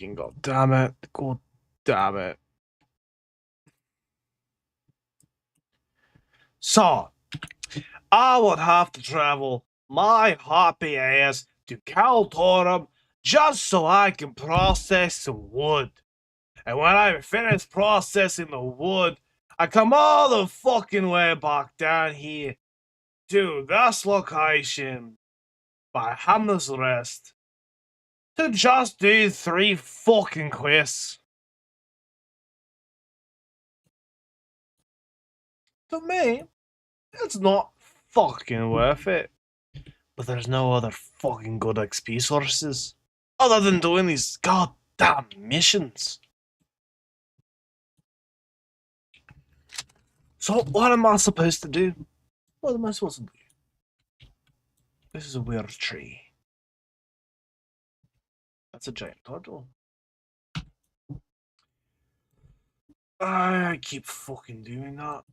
fucking god damn it. God damn it. So, I would have to travel my happy ass to Kaltorum just so I can process some wood. And when I finish processing the wood, I come all the fucking way back down here to this location by Hammer's Rest to just do 3 fucking quests. To me, it's not fucking worth it. But there's no other fucking good XP sources other than doing these goddamn missions. So what am I supposed to do? What am I supposed to do? This is a weird tree. That's a giant turtle. I keep fucking doing that.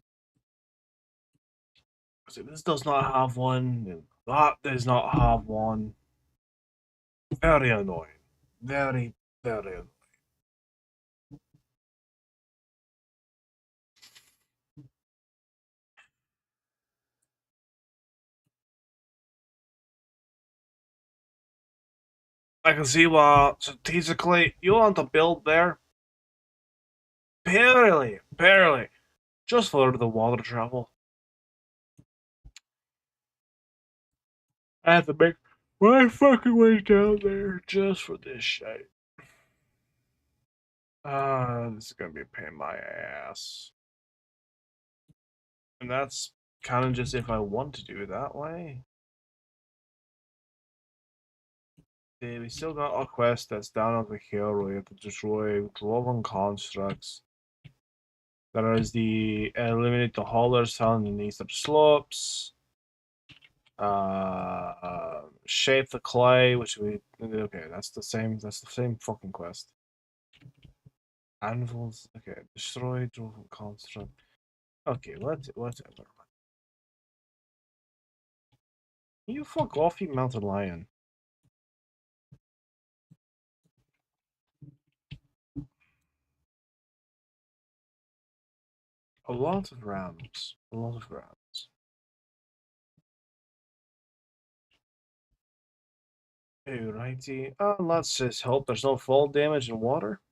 So this does not have one, and that does not have one. Very annoying. Very, very annoying. I can see why strategically you want to build there. Barely, barely. Just for the water travel. I have to make my fucking way down there just for this shit. This is gonna be a pain in my ass. And that's kind of just if I want to do it that way. Okay, we still got a quest that's down on the hill where we have to destroy dwarven constructs. There is the eliminate the haulers found in the eastern slopes. Shape the clay, which we okay, that's the same fucking quest. Anvils, okay, destroy dwarven construct. Okay, whatever. You fuck off, you mountain lion. A lot of rams. A lot of rams. Alrighty. Let's just hope there's no fall damage in water.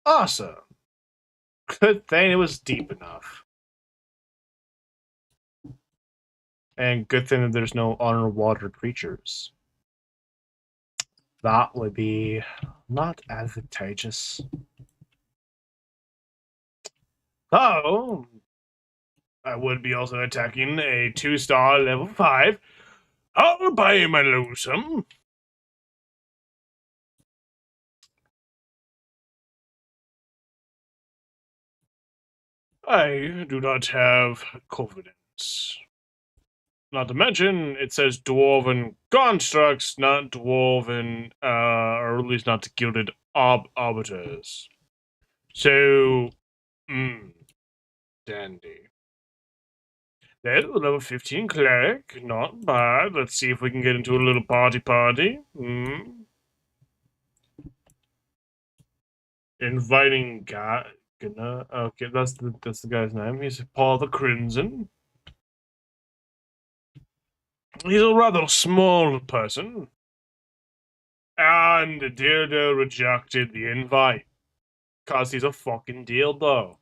Awesome. Good thing it was deep enough. And good thing that there's no underwater creatures. That would be not advantageous. Oh, I would be also attacking a 2-star level 5. Oh, by Malusum. I do not have confidence. Not to mention, it says dwarven constructs, not dwarven, or at least not gilded arbiters. So, dandy. There's a level 15 cleric, not bad. Let's see if we can get into a little party. Inviting guy. Okay, that's the guy's name. He's Paul the Crimson. He's a rather small person. And Dildo rejected the invite. Cause he's a fucking dildo.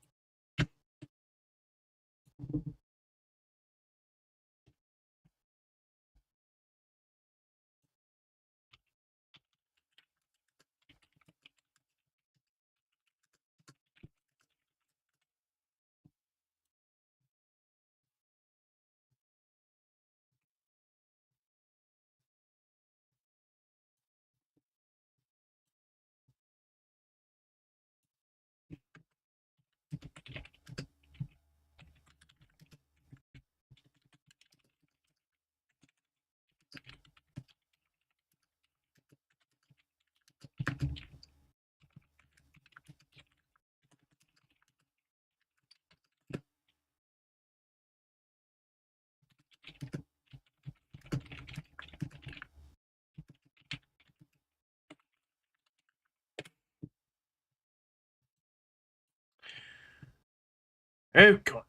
Okay.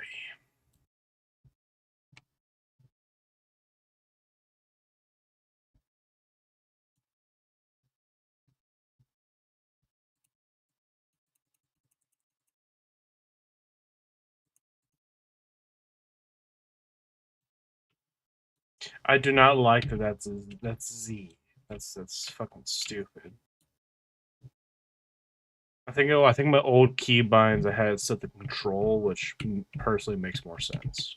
I do not like that. That's Z. That's fucking stupid. I think my old keybinds I had set the control, which personally makes more sense.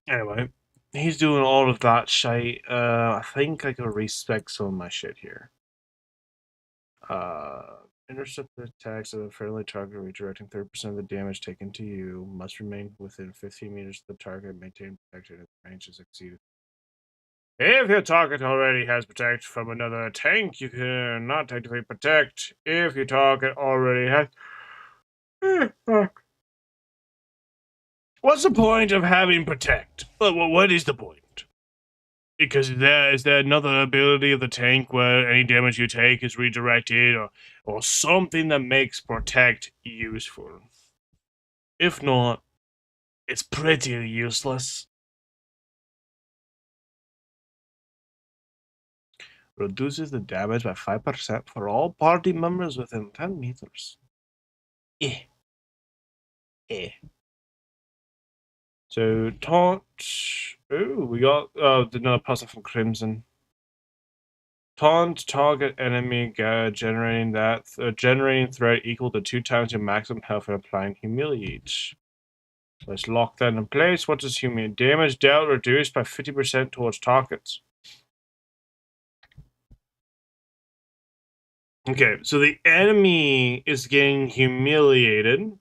Anyway, he's doing all of that shit. I think I could respec some of my shit here. Intercept the attacks of a friendly target, redirecting 30% of the damage taken to you. Must remain within 15 meters of the target. Maintain protection if range is exceeded. If your target already has protection from another tank, you cannot technically protect. If your target already has. What's the point of having protect? What is the point? Because is there another ability of the tank where any damage you take is redirected, or something that makes protect useful? If not, it's pretty useless. Reduces the damage by 5% for all party members within 10 meters. Eh. Eh. So, taunt. Ooh, we got another puzzle from Crimson. Taunt target enemy generating threat equal to 2 times your maximum health and applying humiliate. Let's lock that in place. What does humiliate? Damage dealt reduced by 50% towards targets. Okay, so the enemy is getting humiliated,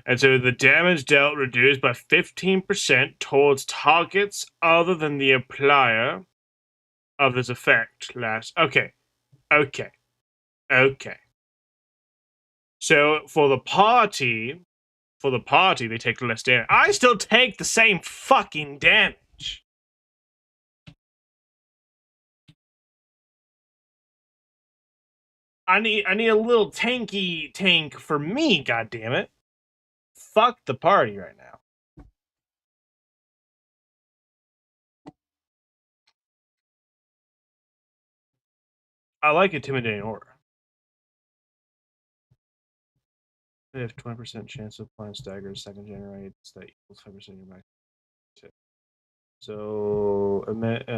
and so the damage dealt reduced by 15% towards targets other than the applier of this effect. Okay. So for the party, they take less damage. I still take the same fucking damage. I need a little tanky tank for me, goddammit. Fuck the party right now. I like intimidating aura. They have 20% chance of applying staggers, second generates that equals 5% of your max. So a minute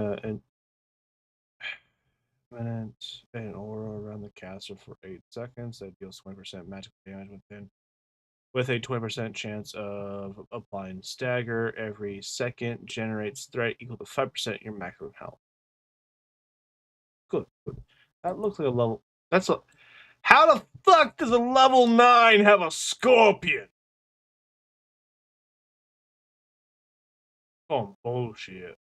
an aura around the caster for 8 seconds that deals 20% magical damage with a 20% chance of applying stagger every second, generates threat equal to 5% your maximum health. Good. That looks like a level. How the fuck does a level 9 have a scorpion? Oh, bullshit.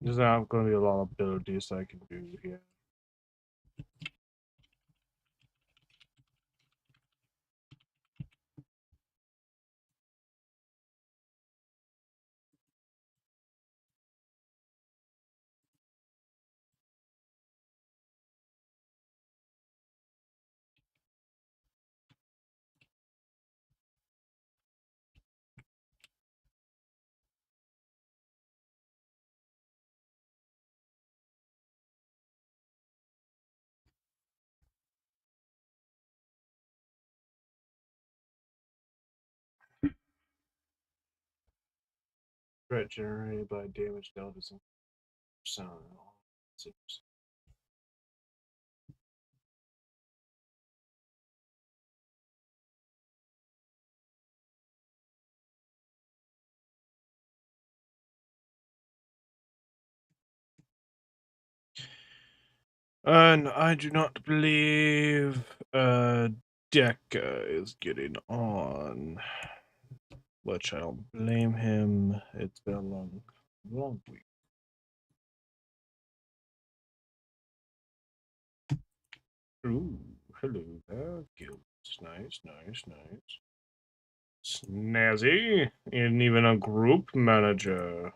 There's not going to be a lot of abilities I can do here. Threat generated by damage dealt is sound. And I do not believe Deca is getting on. Which I don't blame him. It's been a long week. Ooh. hello there. Good. Nice, nice, nice. Snazzy. And even a group manager.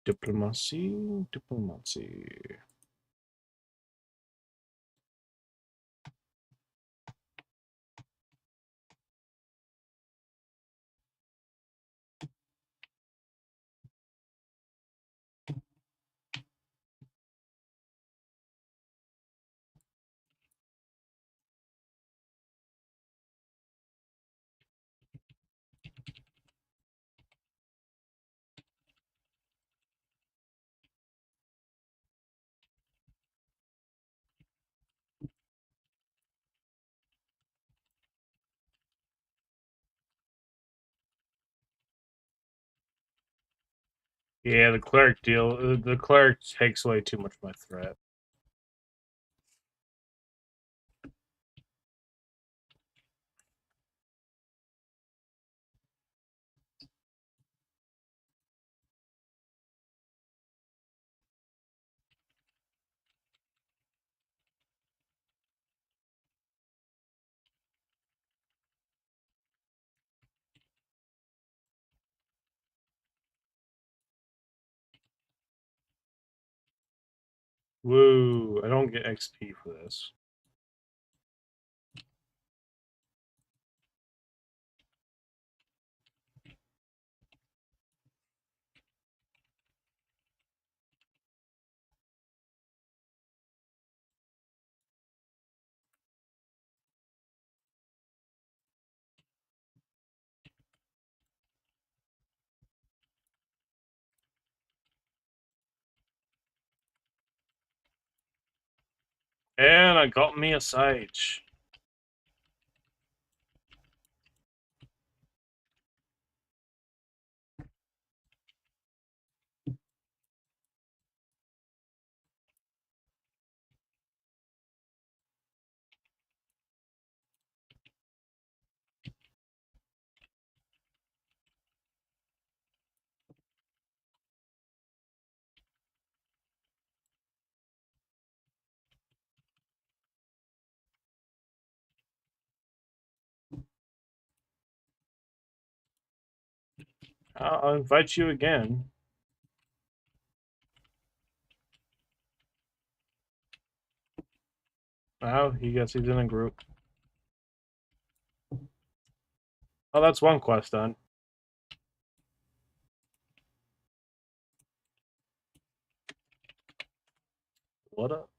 Diplomacy, diplomacy. Yeah, the cleric deal. The cleric takes away too much of my threat. Woo! I don't get XP for this. And I got me a sage. I'll invite you again. Oh, he guess he's in a group. Oh, that's one quest done. What up?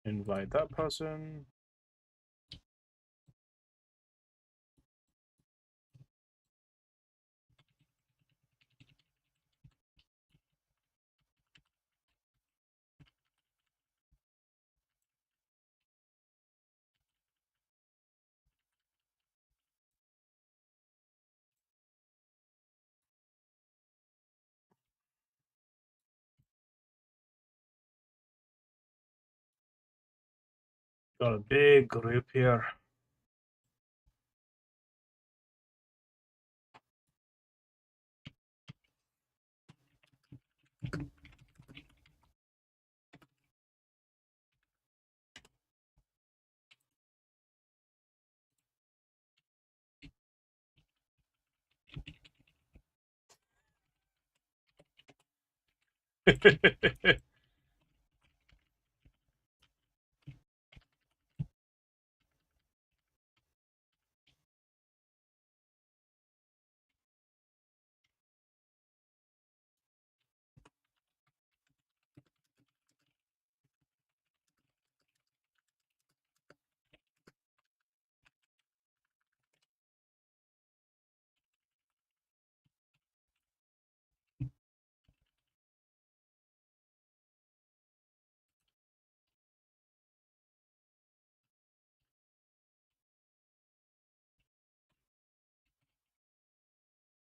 Invite that person. Got a big group here.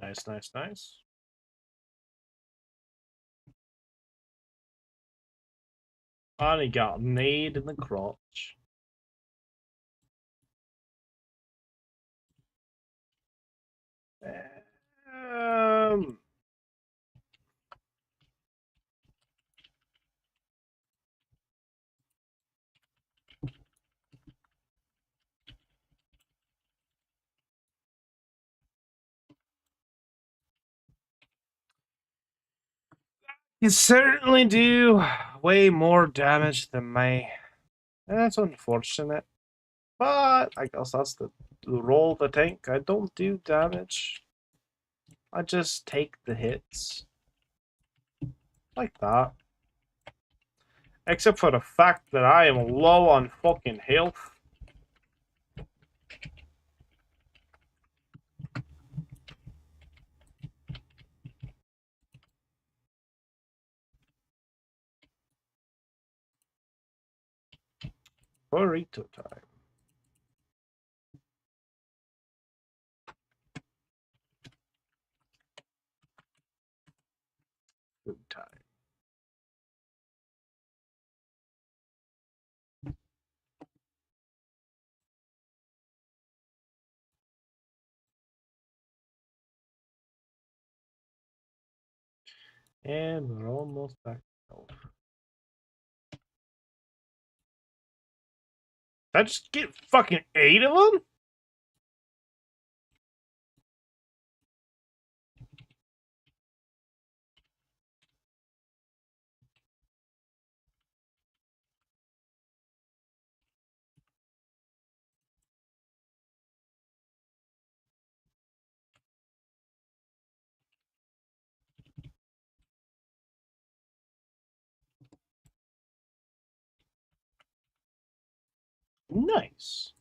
Nice, nice, nice. And he got kneed in the crotch. You certainly do way more damage than me. That's unfortunate. But I guess that's the role of the tank. I don't do damage. I just take the hits. Like that. Except for the fact that I am low on fucking health. Burrito time. Food time. And we're almost back to health. Did I just get fucking 8 of them? Nice.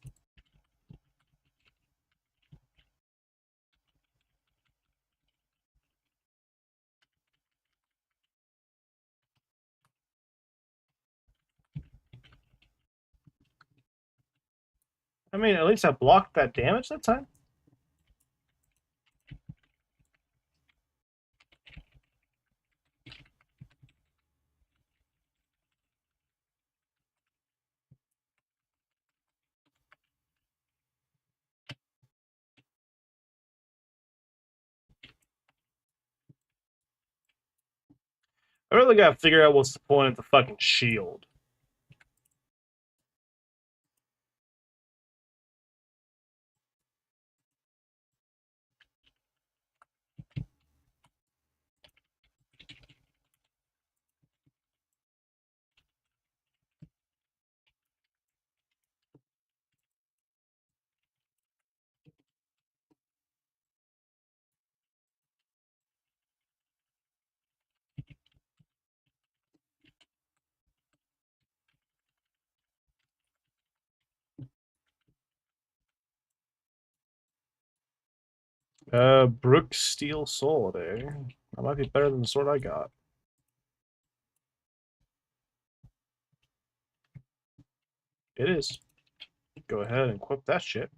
I mean, at least I blocked that damage that time. I really gotta figure out what's the point of the fucking shield. Brook Steel Sword, eh? That might be better than the sword I got. It is. Go ahead and equip that shit.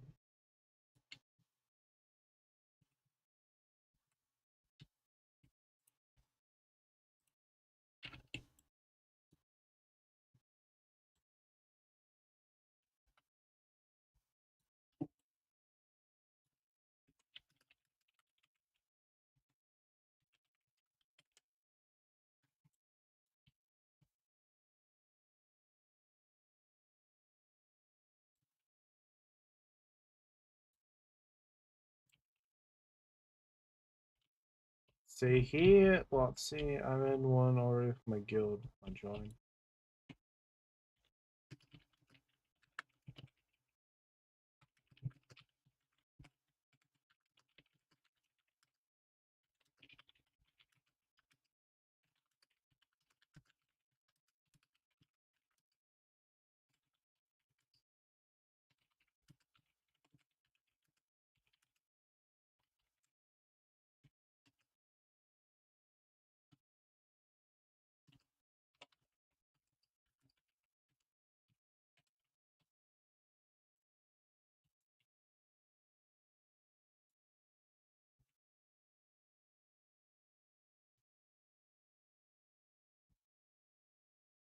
See here, let's see, I'm in one already with my guild. I joined.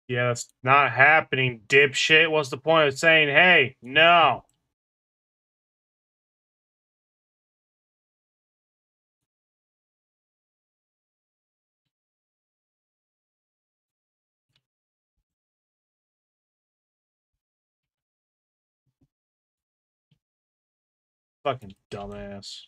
Yeah, that's not happening, dipshit. What's the point of saying, hey, no? Fucking dumbass.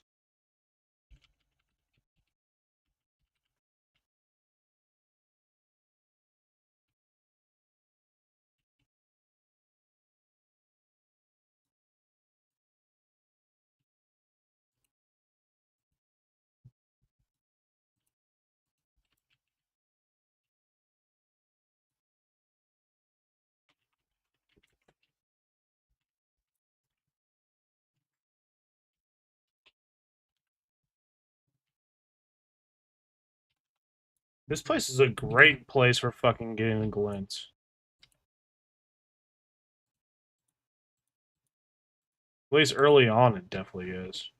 This place is a great place for fucking getting a glint. At least early on, it definitely is.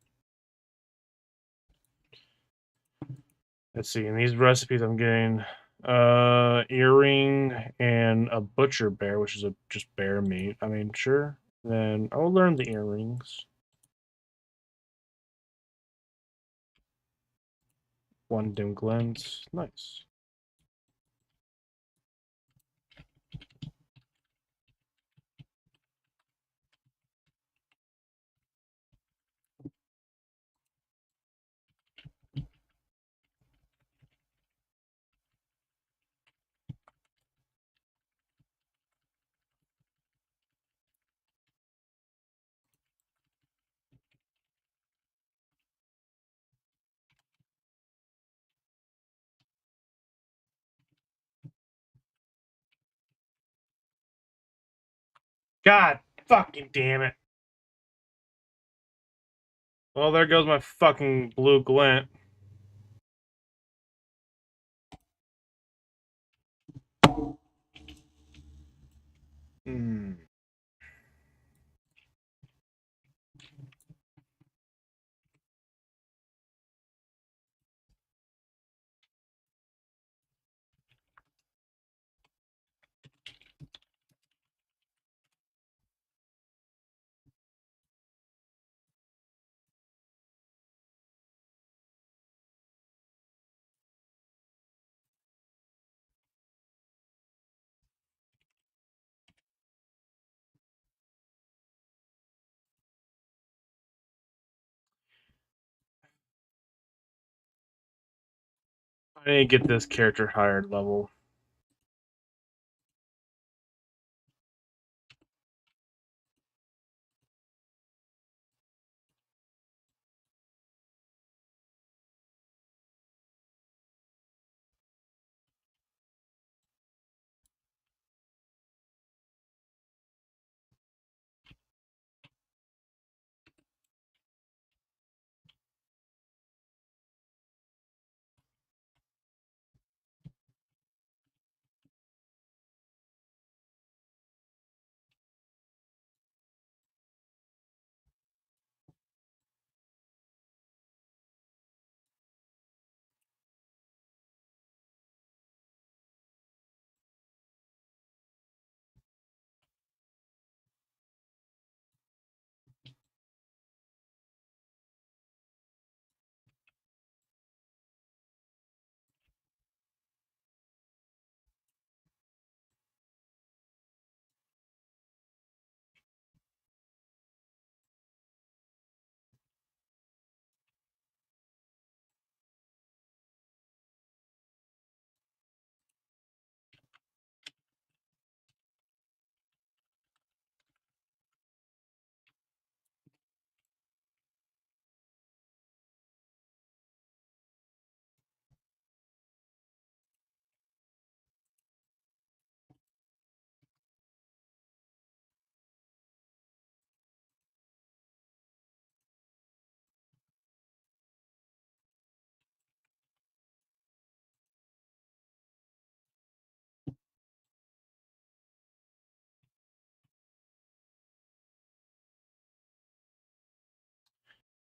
Let's see. In these recipes, I'm getting earring and a butcher bear, which is just bear meat. I mean, sure. Then I'll learn the earrings. One dim glint. Nice. God fucking damn it. Well, there goes my fucking blue glint. Hmm. I need to get this character higher level.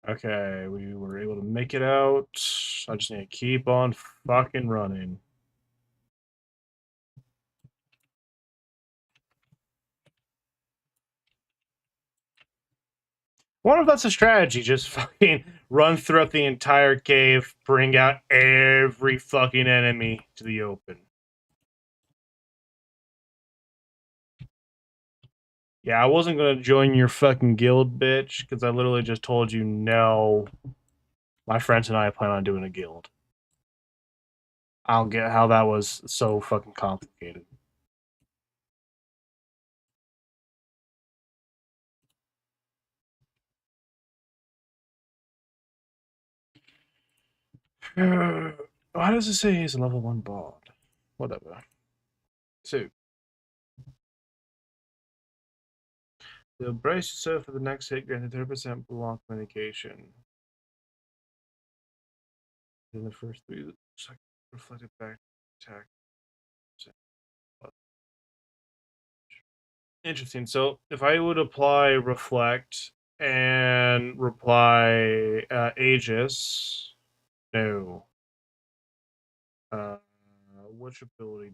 Okay, we were able to make it out. I just need to keep on fucking running. Wonder if that's a strategy. Just fucking run throughout the entire cave, bring out every fucking enemy to the open. Yeah, I wasn't gonna join your fucking guild, bitch, because I literally just told you no. My friends and I plan on doing a guild. I don't get how that was so fucking complicated. Why does it say he's a level 1 bard? Whatever. So, you'll brace yourself for the next hit, granted 30% block medication. In the first 3 seconds. reflected back attack. Interesting. So if I would apply reflect and reply Aegis, no. Which ability?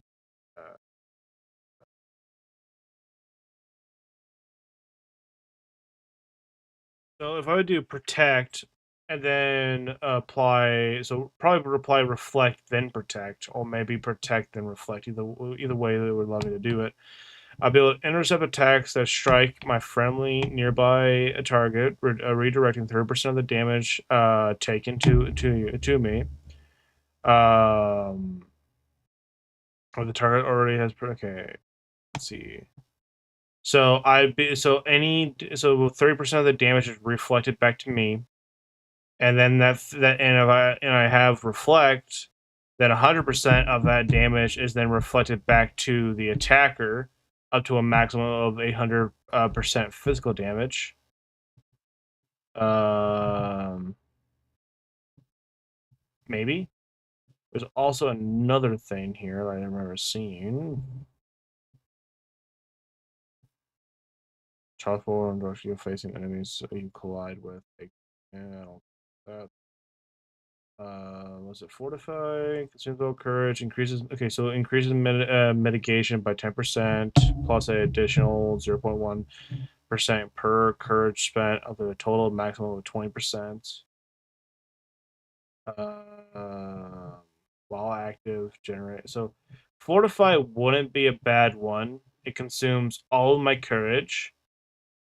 So if I would do protect and then apply, so probably reply reflect then protect, or maybe protect then reflect. Either way, they would allow me to do it. I'll be able to intercept attacks that strike my friendly nearby a target, redirecting 30% of the damage taken to me. Or the target already has. Okay, let's see. So 30% of the damage is reflected back to me, and then if I have reflect, then 100% of that damage is then reflected back to the attacker, up to a maximum of 800% physical damage. Maybe. There's also another thing here that I remember seeing. Charge forward and you're facing enemies you collide with. That. Was it fortify? Consumes all courage. Increases. Okay, so increases mitigation by 10% plus an additional 0.1% per courage spent up to a total maximum of 20%. While active, generate. So fortify wouldn't be a bad one. It consumes all of my courage,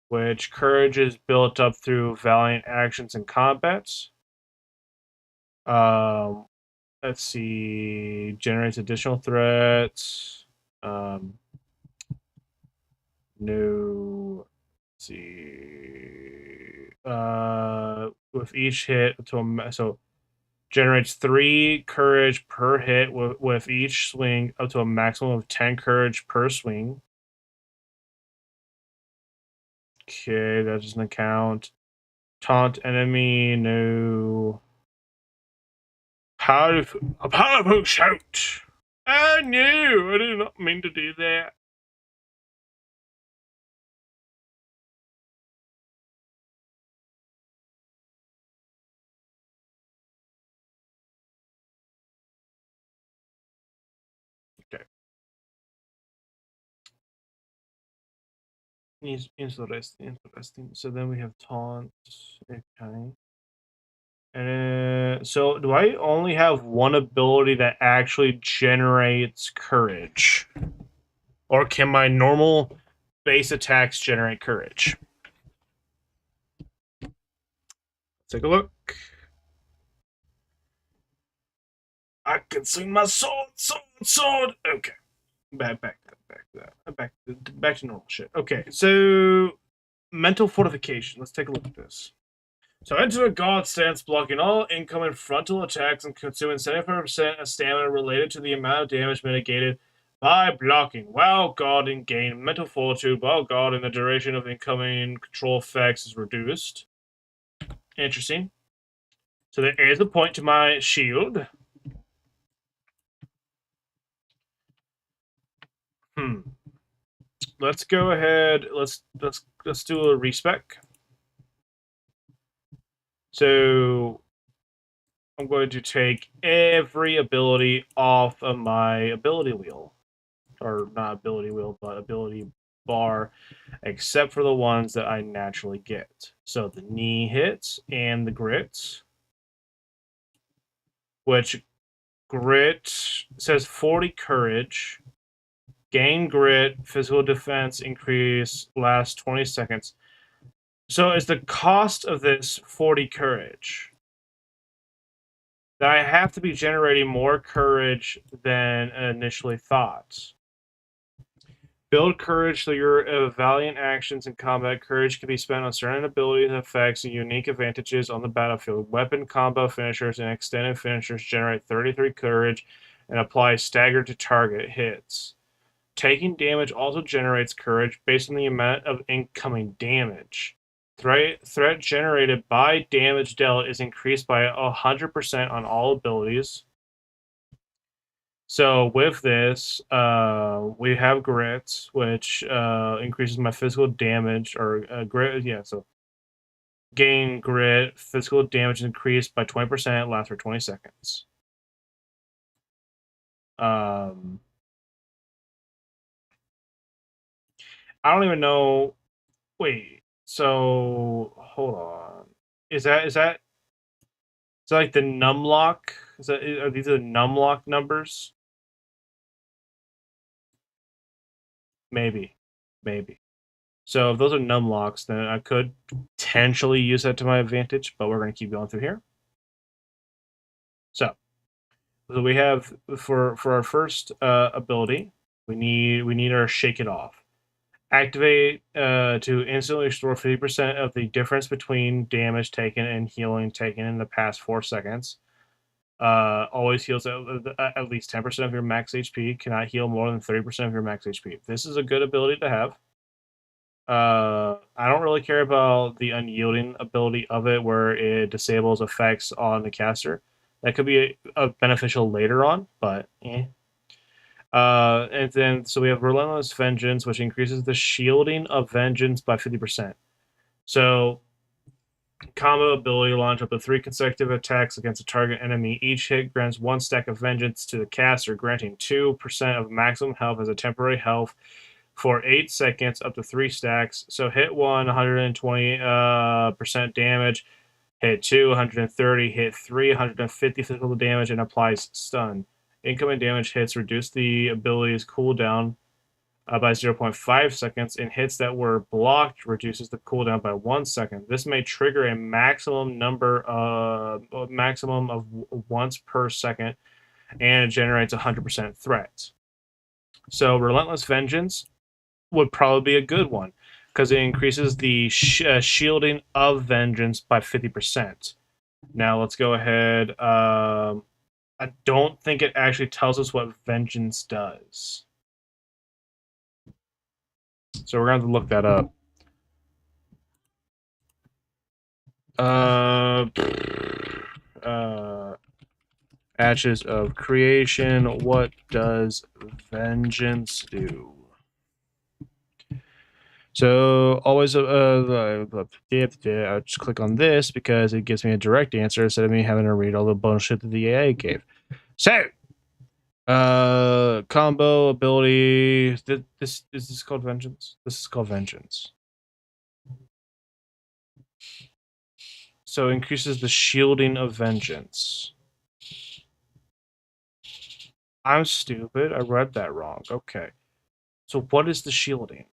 which courage is built up through valiant actions and combats. Let's see. Generates additional threats. No. Let's see. With each hit, so generates 3 courage per hit with each swing, up to a maximum of 10 courage per swing. Okay, that doesn't count. Taunt enemy, no. A powerful shout! Oh no, I did not mean to do that. Okay. Interesting. So then we have taunt. Okay. And so do I only have one ability that actually generates courage? Or can my normal base attacks generate courage? Take a look. I can swing my sword. Okay. Back to normal shit. Okay, so mental fortification. Let's take a look at this. So enter a guard stance, blocking all incoming frontal attacks and consuming 75% of stamina related to the amount of damage mitigated by blocking. While guarding, gain mental fortitude. While guarding, the duration of incoming control effects is reduced. Interesting. So there is a point to my shield. Let's go ahead. Let's do a respec. So I'm going to take every ability off of my ability wheel. Or not ability wheel, but ability bar, except for the ones that I naturally get. So the knee hits and the grits, which grit says 40 courage, gain grit, physical defense increase, lasts 20 seconds. So is the cost of this 40 courage? That I have to be generating more courage than initially thought. Build courage through your valiant actions in combat. Courage can be spent on certain abilities, effects, and unique advantages on the battlefield. Weapon combo finishers and extended finishers generate 33 courage and apply stagger to target hits. Taking damage also generates courage based on the amount of incoming damage. Threat generated by damage dealt is increased by 100% on all abilities. So with this, we have grit, which increases my physical damage, or grit. Yeah, so gain grit, physical damage increased by 20%, lasts for 20 seconds. Um, I don't even know. Wait, so hold on. Is that like the numlock? Are these the numlock numbers? Maybe, maybe. So if those are numlocks, then I could potentially use that to my advantage. But we're going to keep going through here. So we have for our first ability, we need our Shake It Off. Activate to instantly restore 50% of the difference between damage taken and healing taken in the past 4 seconds. Always heals at least 10% of your max HP. Cannot heal more than 30% of your max HP. This is a good ability to have. I don't really care about the unyielding ability of it, where it disables effects on the caster. That could be beneficial later on, but eh. And then so we have Relentless Vengeance, which increases the shielding of Vengeance by 50%. So combo ability launch up to 3 consecutive attacks against a target enemy. Each hit grants 1 stack of vengeance to the caster, granting 2% of maximum health as a temporary health for 8 seconds, up to 3 stacks. So hit 1, 120% damage. Hit 2, 130. Hit 3, 150 physical damage, and applies stun. Incoming damage hits reduce the ability's cooldown by 0.5 seconds, and hits that were blocked reduces the cooldown by 1 second. This may trigger a maximum of once per second, and it generates 100% threat. So Relentless Vengeance would probably be a good one because it increases the shielding of Vengeance by 50%. Now let's go ahead. I don't think it actually tells us what Vengeance does. So we're going to have to look that up. Ashes of Creation. What does Vengeance do? So always, I'll just click on this because it gives me a direct answer instead of me having to read all the bullshit that the AI gave. So, combo ability. This is this called Vengeance. This is called Vengeance. So increases the shielding of Vengeance. I'm stupid. I read that wrong. Okay. So what is the shielding?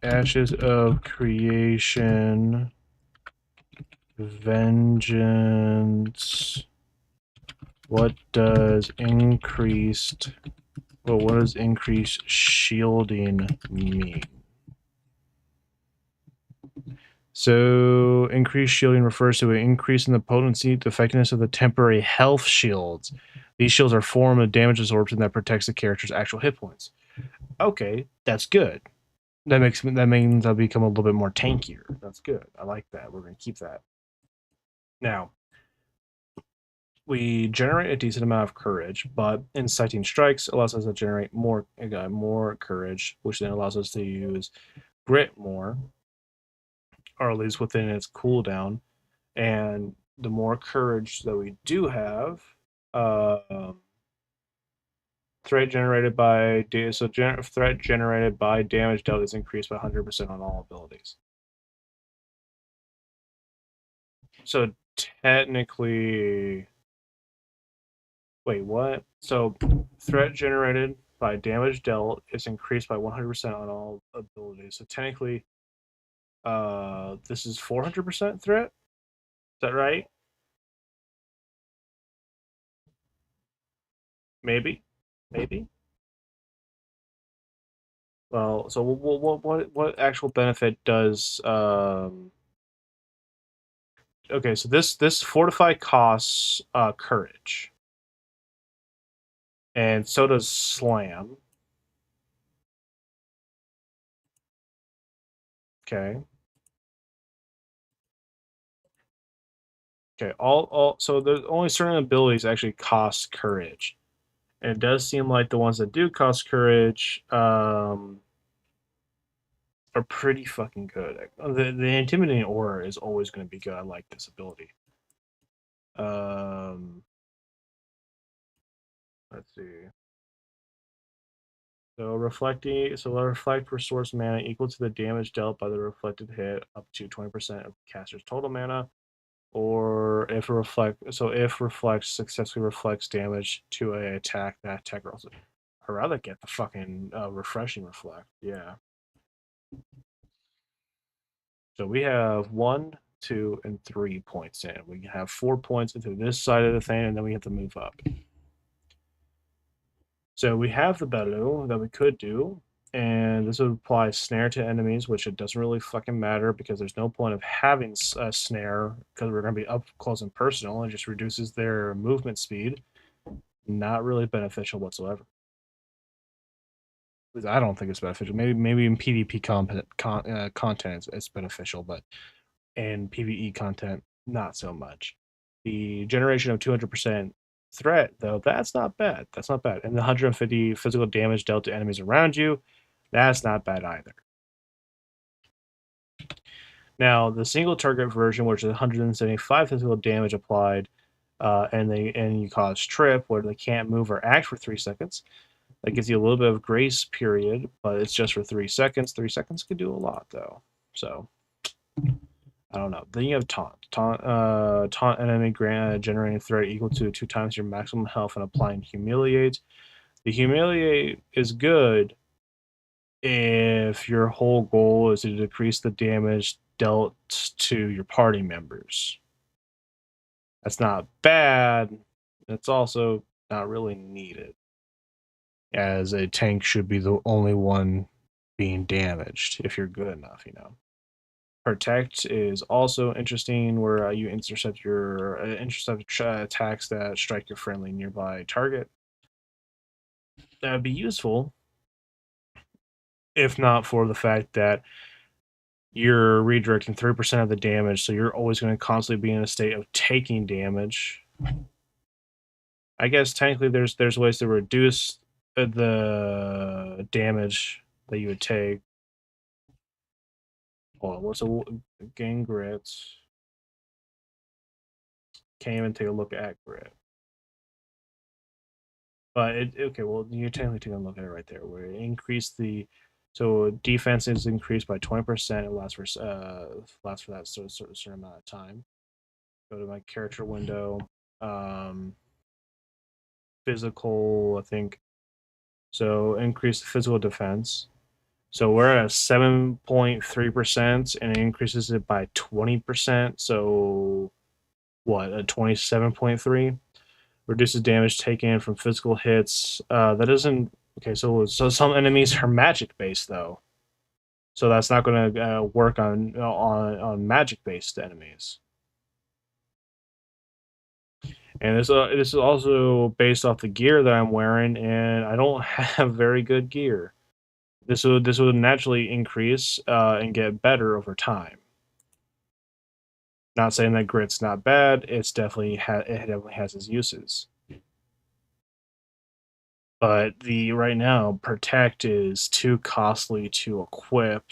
Ashes of Creation. Vengeance. What does increased shielding mean? So increased shielding refers to an increase in the potency, the effectiveness of the temporary health shields. These shields are a form of damage absorption that protects the character's actual hit points. Okay, that's good. That means I'll become a little bit more tankier. That's good. I like that. We're gonna keep that. Now, we generate a decent amount of courage, but inciting strikes allows us to generate more courage, which then allows us to use grit more, or at least within its cooldown. And the more courage that we do have, threat generated by threat generated by damage dealt is increased by 100% on all abilities. So technically, wait, what? So threat generated by damage dealt is increased by 100% on all abilities. So technically, this is 400% threat. Is that right? Maybe, maybe. Well, so what actual benefit does okay, so this fortify costs courage. And so does slam. Okay. Okay, so there's only certain abilities actually cost courage. And it does seem like the ones that do cost courage are pretty fucking good. The intimidating aura is always going to be good. I like this ability. Let's see. So reflect restores mana equal to the damage dealt by the reflected hit up to 20% of the caster's total mana. Or if reflect successfully reflects damage to a attack, that attack rolls it. I'd rather get the fucking refreshing reflect. Yeah. So we have 1, 2, and 3 points in. We have 4 points into this side of the thing, and then we have to move up. So we have the Belu that we could do, and this would apply snare to enemies, which it doesn't really fucking matter because there's no point of having a snare because we're going to be up close and personal. It just reduces their movement speed. Not really beneficial whatsoever. I don't think it's beneficial. Maybe in PvP content it's beneficial, but in PvE content, not so much. The generation of 200% threat, though, that's not bad. That's not bad. And the 150 physical damage dealt to enemies around you, that's not bad either. Now, the single target version, which is 175 physical damage applied, and you cause trip, where they can't move or act for 3 seconds. That gives you a little bit of grace period, but it's just for 3 seconds. 3 seconds could do a lot, though. So, I don't know. Then you have taunt. Taunt enemy generating threat equal to 2 times your maximum health and applying humiliate. The humiliate is good if your whole goal is to decrease the damage dealt to your party members. That's not bad. It's also not really needed, as a tank should be the only one being damaged if you're good enough, you know. Protect is also interesting, where you intercept attacks that strike your friendly nearby target. That would be useful, if not for the fact that you're redirecting 3% of the damage, so you're always going to constantly be in a state of taking damage. I guess technically there's ways to reduce the damage that you would take. Hold on, what's a gain grit? Can't even take a look at grit. But okay, well, you're technically taking a look at it right there, where it increased so defense is increased by 20%. It lasts for that certain amount of time. Go to my character window, physical, I think. So increase the physical defense. So we're at 7.3%, and it increases it by 20%. So what? A 27.3. Reduces damage taken from physical hits. That doesn't. Okay, so some enemies are magic based though, so that's not going to work on magic based enemies. And this is also based off the gear that I'm wearing, and I don't have very good gear. This would naturally increase and get better over time. Not saying that grit's not bad. It definitely has its uses. But the right now protect is too costly to equip,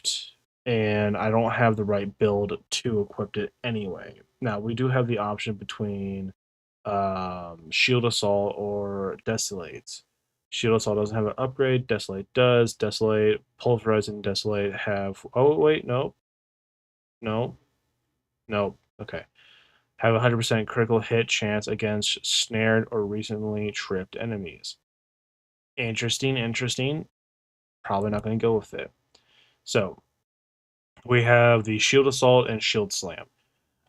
and I don't have the right build to equip it anyway. Now we do have the option between shield assault or desolate. Shield assault doesn't have an upgrade. Desolate does. Desolate, pulverize, and desolate have. Oh wait, no, no, no. Okay, have 100% critical hit chance against snared or recently tripped enemies. Interesting. Probably not going to go with it. So we have the shield assault and shield slam.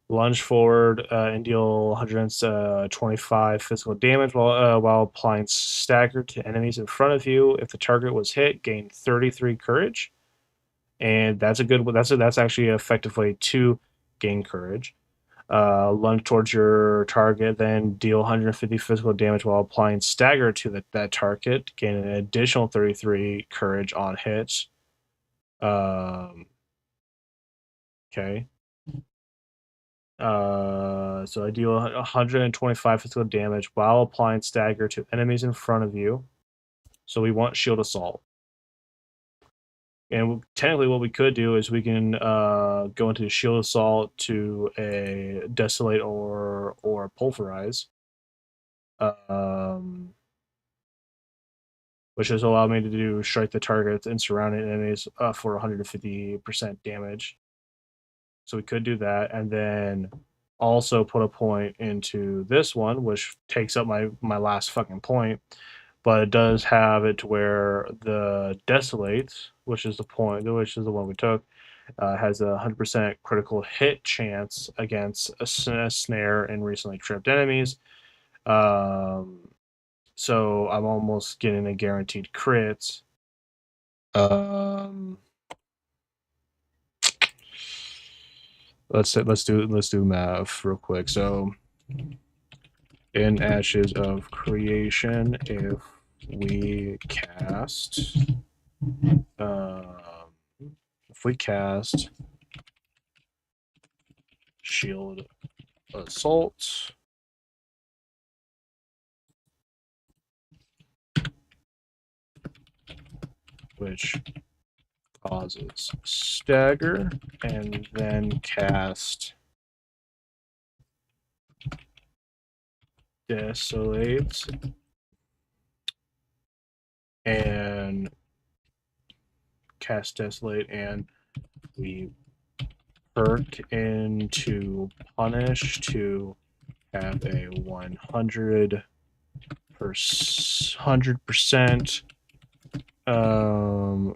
Lunge forward and deal 125 physical damage while applying stagger to enemies in front of you. If the target was hit, gain 33 courage, and that's a good. That's actually an effective way to gain courage. Lunge towards your target, then deal 150 physical damage while applying stagger to that target. Gain an additional 33 courage on hits. Okay. So I deal 125 physical damage while applying stagger to enemies in front of you. So we want shield assault. And technically what we could do is we can go into shield assault to a desolate or pulverize. Which has allowed me to do strike the targets and surrounding enemies for 150% damage. So we could do that, and then also put a point into this one, which takes up my last fucking point. But it does have it to where the Desolate, which is the point, which is the one we took, has a 100% critical hit chance against a snare and recently tripped enemies. So I'm almost getting a guaranteed crit. Let's do math real quick. So in Ashes of Creation, if we cast Shield Assault, which causes stagger, and then cast Desolate and cast Desolate, and we perk into Punish to have a 100%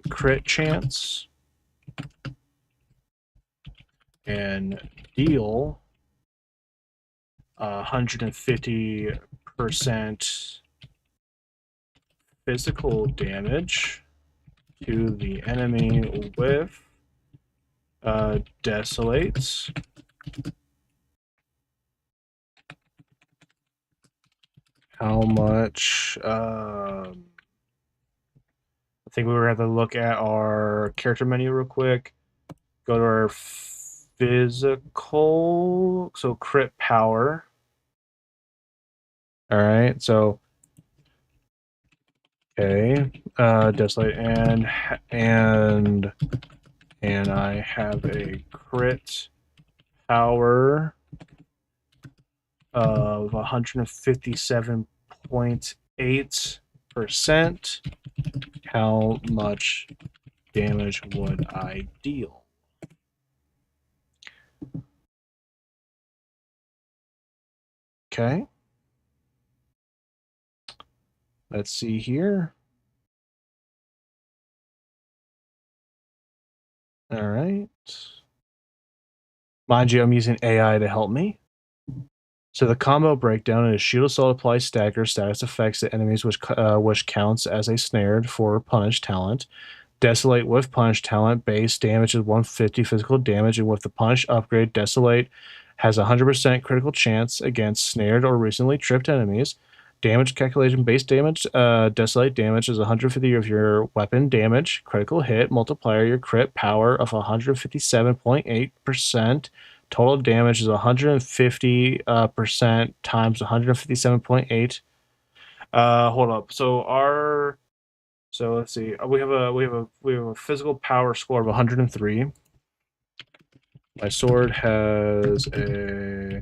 crit chance and deal 150% physical damage to the enemy with Desolates. How much? I think we were going to have to look at our character menu real quick. Go to our physical, so crit power. All right, so okay, Desolate and I have a crit power of 157.8%. How much damage would I deal? Okay. Let's see here. All right. Mind you, I'm using AI to help me. So the combo breakdown is Shield Assault applies stagger status effects to enemies, which counts as a snared for Punish talent. Desolate with Punish talent, base damage is 150 physical damage, and with the Punish upgrade, Desolate has 100% critical chance against snared or recently tripped enemies. Damage calculation, base damage, Desolate damage is 150 of your weapon damage, critical hit, multiplier your crit power of 157.8%. Total damage is 150% times 157.8. Hold up. So let's see. We have a physical power score of 103. My sword has a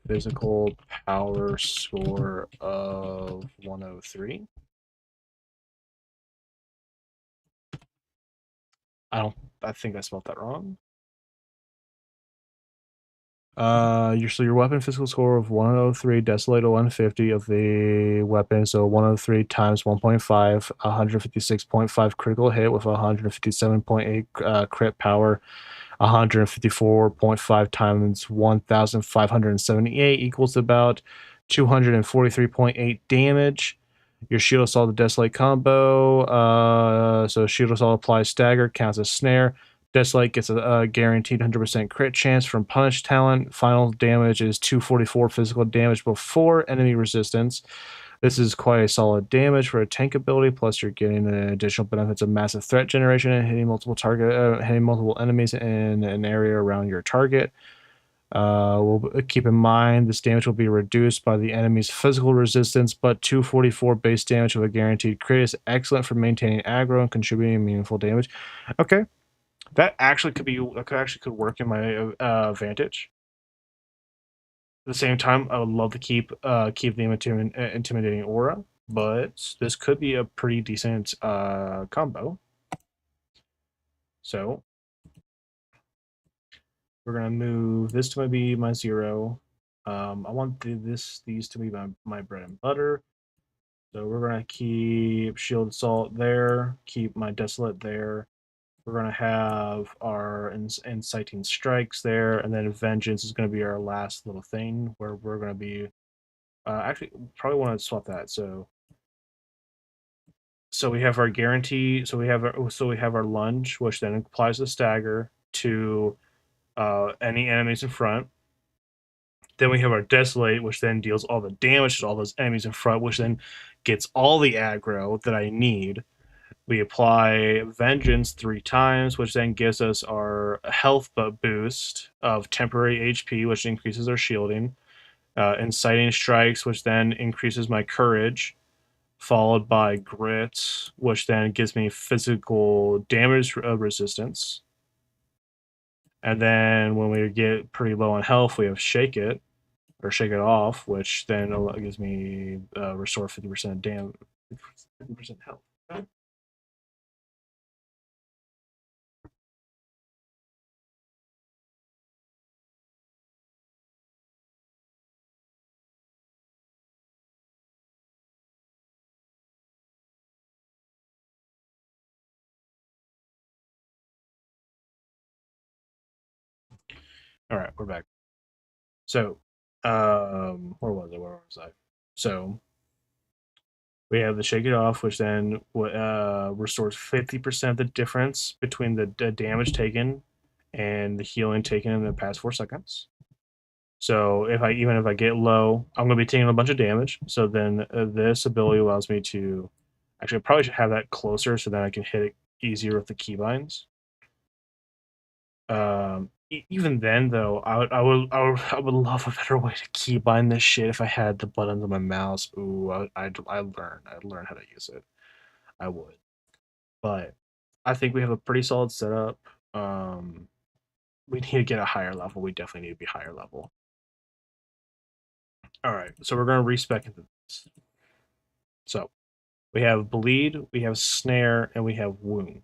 physical power score of 103. I think I spelled that wrong. Your weapon physical score of 103, Desolate 150 of the weapon, so 103 times 1.5, 156.5 critical hit with 157.8 crit power, 154.5 times 1,578 equals about 243.8 damage. Your Shield Assault the Desolate combo, so Shield Assault applies stagger, counts as snare. Desolate gets a guaranteed 100% crit chance from Punish talent. Final damage is 244 physical damage before enemy resistance. This is quite a solid damage for a tank ability, plus you're getting the additional benefits of massive threat generation and hitting hitting multiple enemies in an area around your target. We'll keep in mind this damage will be reduced by the enemy's physical resistance, but 244 base damage with a guaranteed crit is excellent for maintaining aggro and contributing meaningful damage. Okay, that actually could work in my advantage. At the same time, I would love to keep the intimidating aura, but this could be a pretty decent combo. So we're gonna move this to be my 0. I want these to be my bread and butter. So we're gonna keep Shield Assault there, keep my Desolate there. We're gonna have our Inciting Strikes there, and then Vengeance is gonna be our last little thing where we're gonna be. Actually, probably want to swap that. So we have our guarantee. So we have our lunge, which then applies the stagger to any enemies in front. Then we have our desolate, which then deals all the damage to all those enemies in front, which then gets all the aggro that I need. We apply vengeance 3 times, which then gives us our health boost of temporary HP, which increases our shielding. Inciting strikes, which then increases my courage, followed by grit, which then gives me physical damage resistance. And then when we get pretty low on health, we have shake it or shake it off, which then gives me restore 50% damage, 50% health. Okay. All right, we're back. So, where was I? So, we have the shake it off, which then restores 50% of the difference between the damage taken and the healing taken in the past 4 seconds. So if I get low, I'm going to be taking a bunch of damage. So then this ability allows me to actually I probably should have that closer so then I can hit it easier with the keybinds. Even then though, I would love a better way to keybind this shit if I had the buttons on my mouse. Ooh, I'd learn how to use it. I would, but I think we have a pretty solid setup. We need to get a higher level. We definitely need to be higher level. All right, so we're gonna respec into this. So we have bleed, we have snare, and we have wound.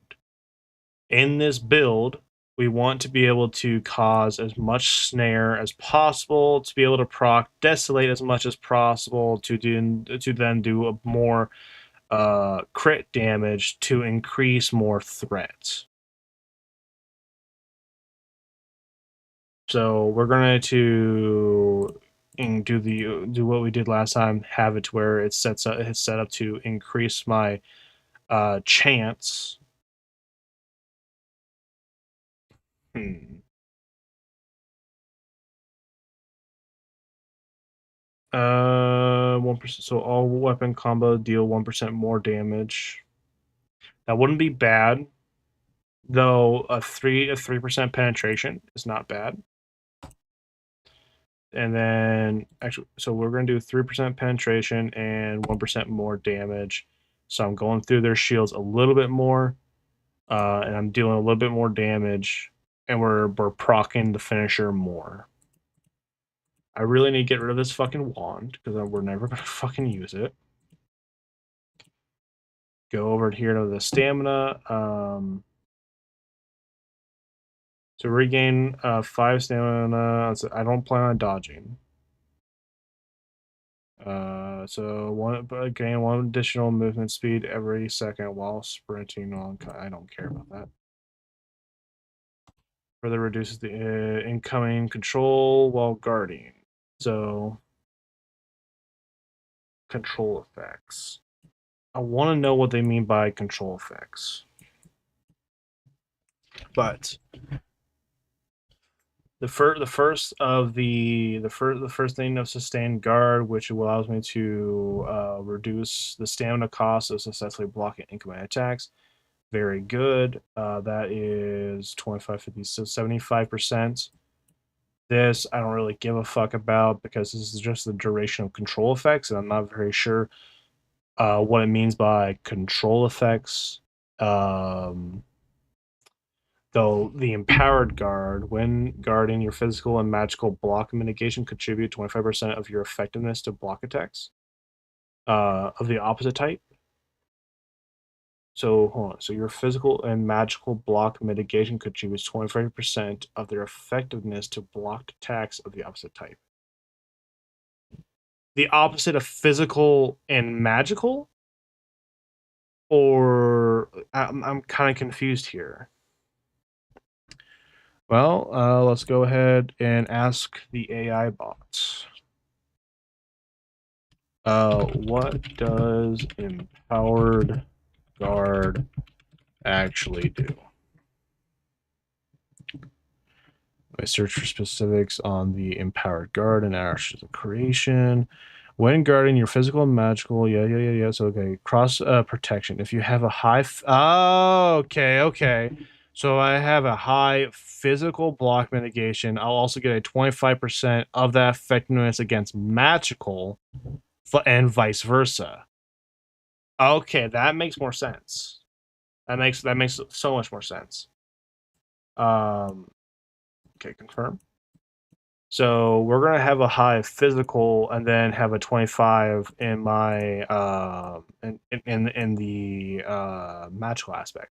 In this build, we want to be able to cause as much snare as possible, to be able to proc desolate as much as possible, to then do a more crit damage to increase more threat. So we're going to do what we did last time, have it to where it's set up to increase my chance. 1%. So all weapon combo deal 1% more damage. That wouldn't be bad, though. A 3% penetration is not bad. And then actually, so we're gonna do 3% penetration and 1% more damage. So I'm going through their shields a little bit more, and I'm dealing a little bit more damage, and we're proccing the finisher more. I really need to get rid of this fucking wand because we're never gonna fucking use it. Go over here to the stamina. To regain 5 stamina, I don't plan on dodging. So gain 1 additional movement speed every second while sprinting on. I don't care about that. Further reduces the incoming control while guarding. So control effects. I want to know what they mean by control effects. But the first thing of sustained guard, which allows me to reduce the stamina cost of successfully blocking incoming attacks. Very good. That is 25, 50, so 75%. This I don't really give a fuck about because this is just the duration of control effects, and I'm not very sure what it means by control effects. Though the empowered guard, when guarding your physical and magical block mitigation, contribute 25% of your effectiveness to block attacks of the opposite type. So hold on. So your physical and magical block mitigation contributes 25% of their effectiveness to blocked attacks of the opposite type. The opposite of physical and magical? Or I'm kind of confused here. Well, let's go ahead and ask the AI bot. What does empowered guard actually do? I search for specifics on the empowered guard and actions of creation. When guarding your physical and magical, yeah. So okay, cross protection. If you have a high, okay. So I have a high physical block mitigation. I'll also get a 25% of that effectiveness against magical, and vice versa. Okay, that makes more sense. That makes so much more sense. Okay, confirm. So we're gonna have a high physical and then have a 25 in my in the magical aspect.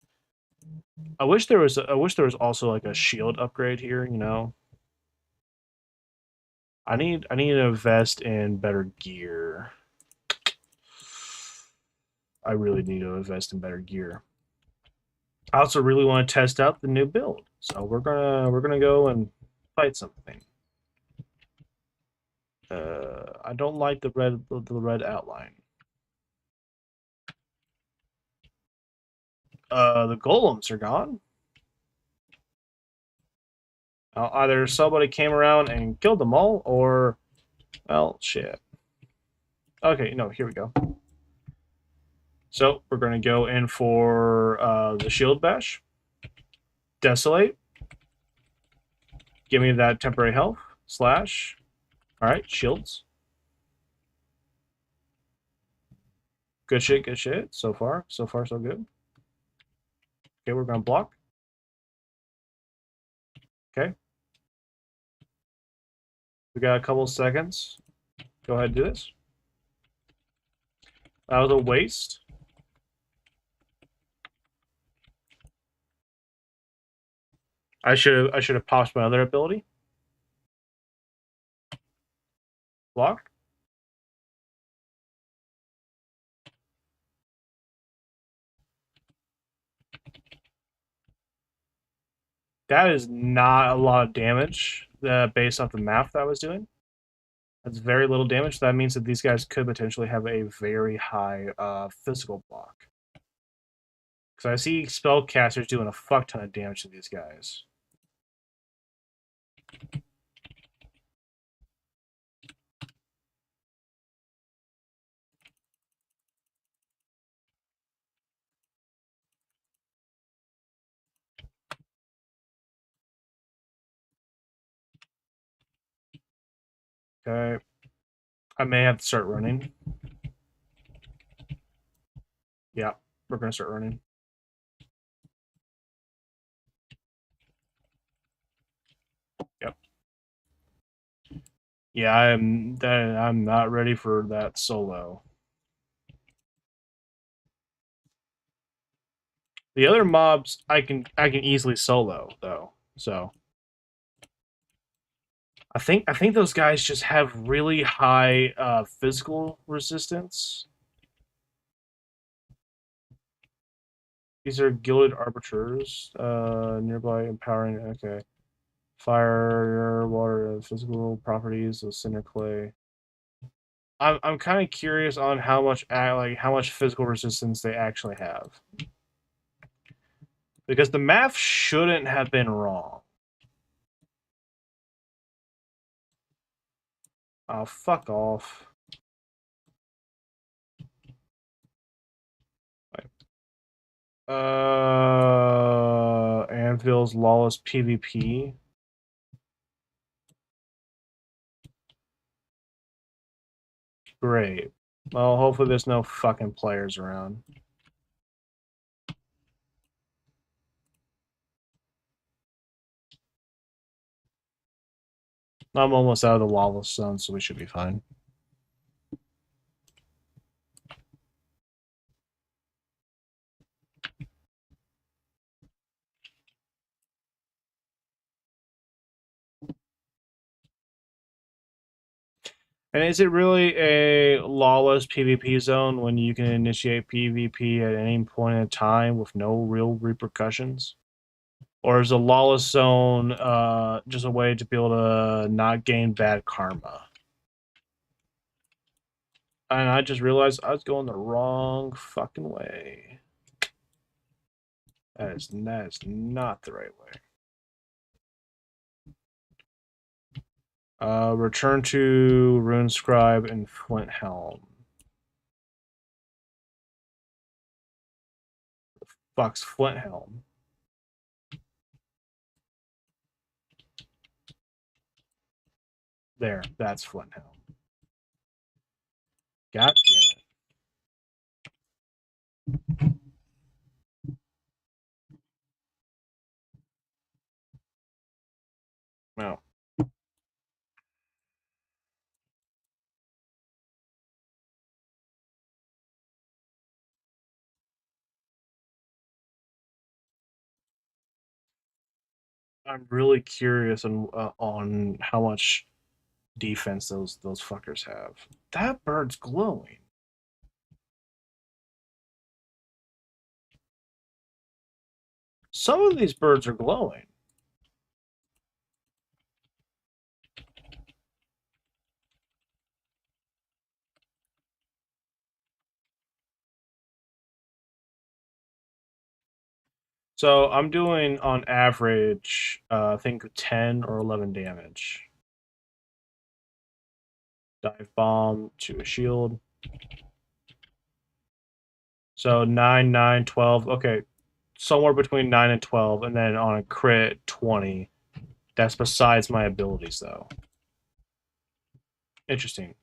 I wish there was also like a shield upgrade here, you know. I need to invest in better gear. I really need to invest in better gear. I also really want to test out the new build. So we're gonna go and fight something. I don't like the red outline. The golems are gone. Either somebody came around and killed them all, or, well, shit. Okay, no, here we go. So we're going to go in for the shield bash. Desolate. Give me that temporary health. Slash. All right, shields. Good shit. So far, so good. Okay, we're going to block. Okay. We got a couple seconds. Go ahead and do this. That was a waste. I should have popped my other ability. Block. That is not a lot of damage based off the math that I was doing. That's very little damage. That means that these guys could potentially have a very high physical block. Because I see spellcasters doing a fuck ton of damage to these guys. Okay. I may have to start running. Yeah, we're going to start running. Yep. Yeah, I'm not ready for that solo. The other mobs I can easily solo though. So I think those guys just have really high physical resistance. These are gilded arbiters. Nearby empowering. Okay. Fire, water, physical properties of cinder clay. I'm kind of curious on how much physical resistance they actually have, because the math shouldn't have been wrong. Oh, fuck off. Anvil's Lawless PvP. Great. Well, hopefully there's no fucking players around. I'm almost out of the lawless zone, so we should be fine. And is it really a lawless PvP zone when you can initiate PvP at any point in time with no real repercussions? Or is a lawless zone just a way to be able to not gain bad karma? And I just realized I was going the wrong fucking way. That is not the right way. Return to Runescribe and Flinthelm. Fuck's Flinthelm. There, that's Flinthelm. God damn it. No. I'm really curious on how much defense those fuckers have. That bird's glowing. Some of these birds are glowing. So I'm doing on average, I think 10 or 11 damage. Dive bomb to a shield. So 9, 9, 12. Okay, somewhere between 9 and 12, and then on a crit 20. That's besides my abilities, though. Interesting.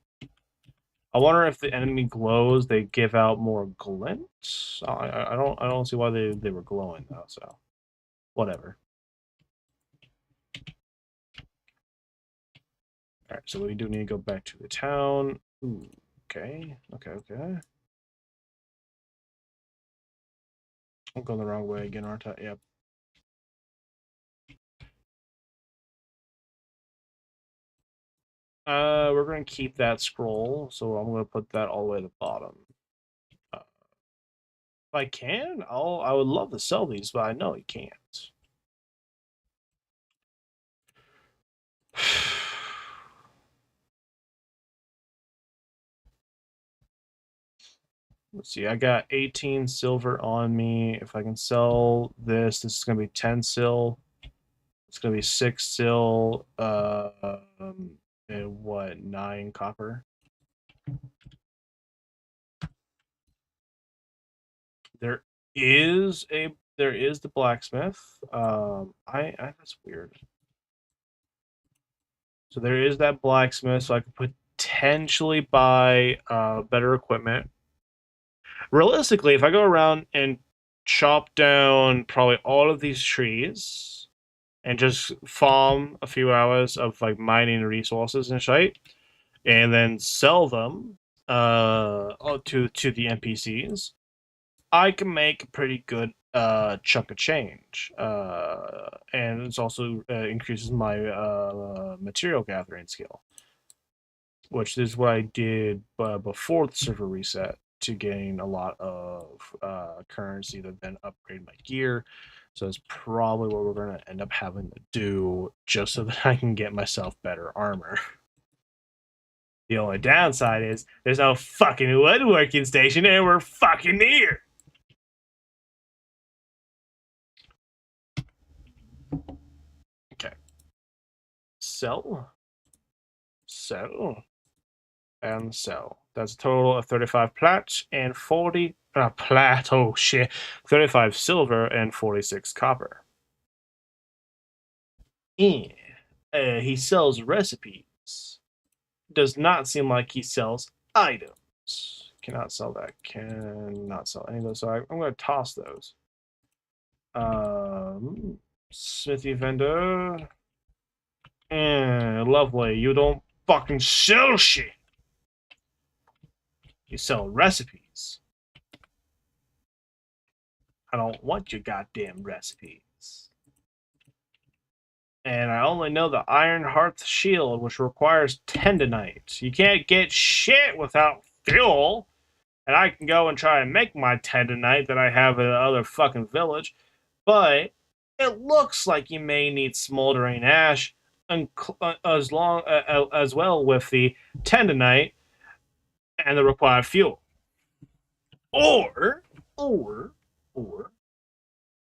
I wonder if the enemy glows, they give out more glints. I don't see why they were glowing though. So whatever. All right, so we do need to go back to the town. Ooh, okay. I'm going the wrong way again, aren't I? Yep. We're gonna keep that scroll, so I'm gonna put that all the way to the bottom. If I can, I would love to sell these, but I know you can't. Let's see, I got 18 silver on me. If I can sell this, this is gonna be 10 sil. It's gonna be 6 sil. And what, 9 copper? There there is the blacksmith. I that's weird. So there is that blacksmith, so I could potentially buy better equipment. Realistically, if I go around and chop down probably all of these trees and just farm a few hours of like mining resources and shit, and then sell them to the NPCs, I can make a pretty good chunk of change. And it's also increases my material gathering skill, which is what I did before the server reset to gain a lot of currency to then upgrade my gear. So it's probably what we're going to end up having to do just so that I can get myself better armor. The only downside is there's no fucking woodworking station and we're fucking near. Okay. Sell. and sell. That's a total of 35 plat and 40 plat. Oh shit, 35 silver and 46 copper. Yeah, he sells recipes. Does not seem like he sells items. Cannot sell that. Cannot sell any of those. So I'm going to toss those. Smithy vendor. Lovely. You don't fucking sell shit. You sell recipes. I don't want your goddamn recipes. And I only know the Iron Hearth Shield, which requires tendonite. You can't get shit without fuel. And I can go and try and make my tendonite that I have in another fucking village. But it looks like you may need smoldering ash as well with the tendonite and the required fuel. Or,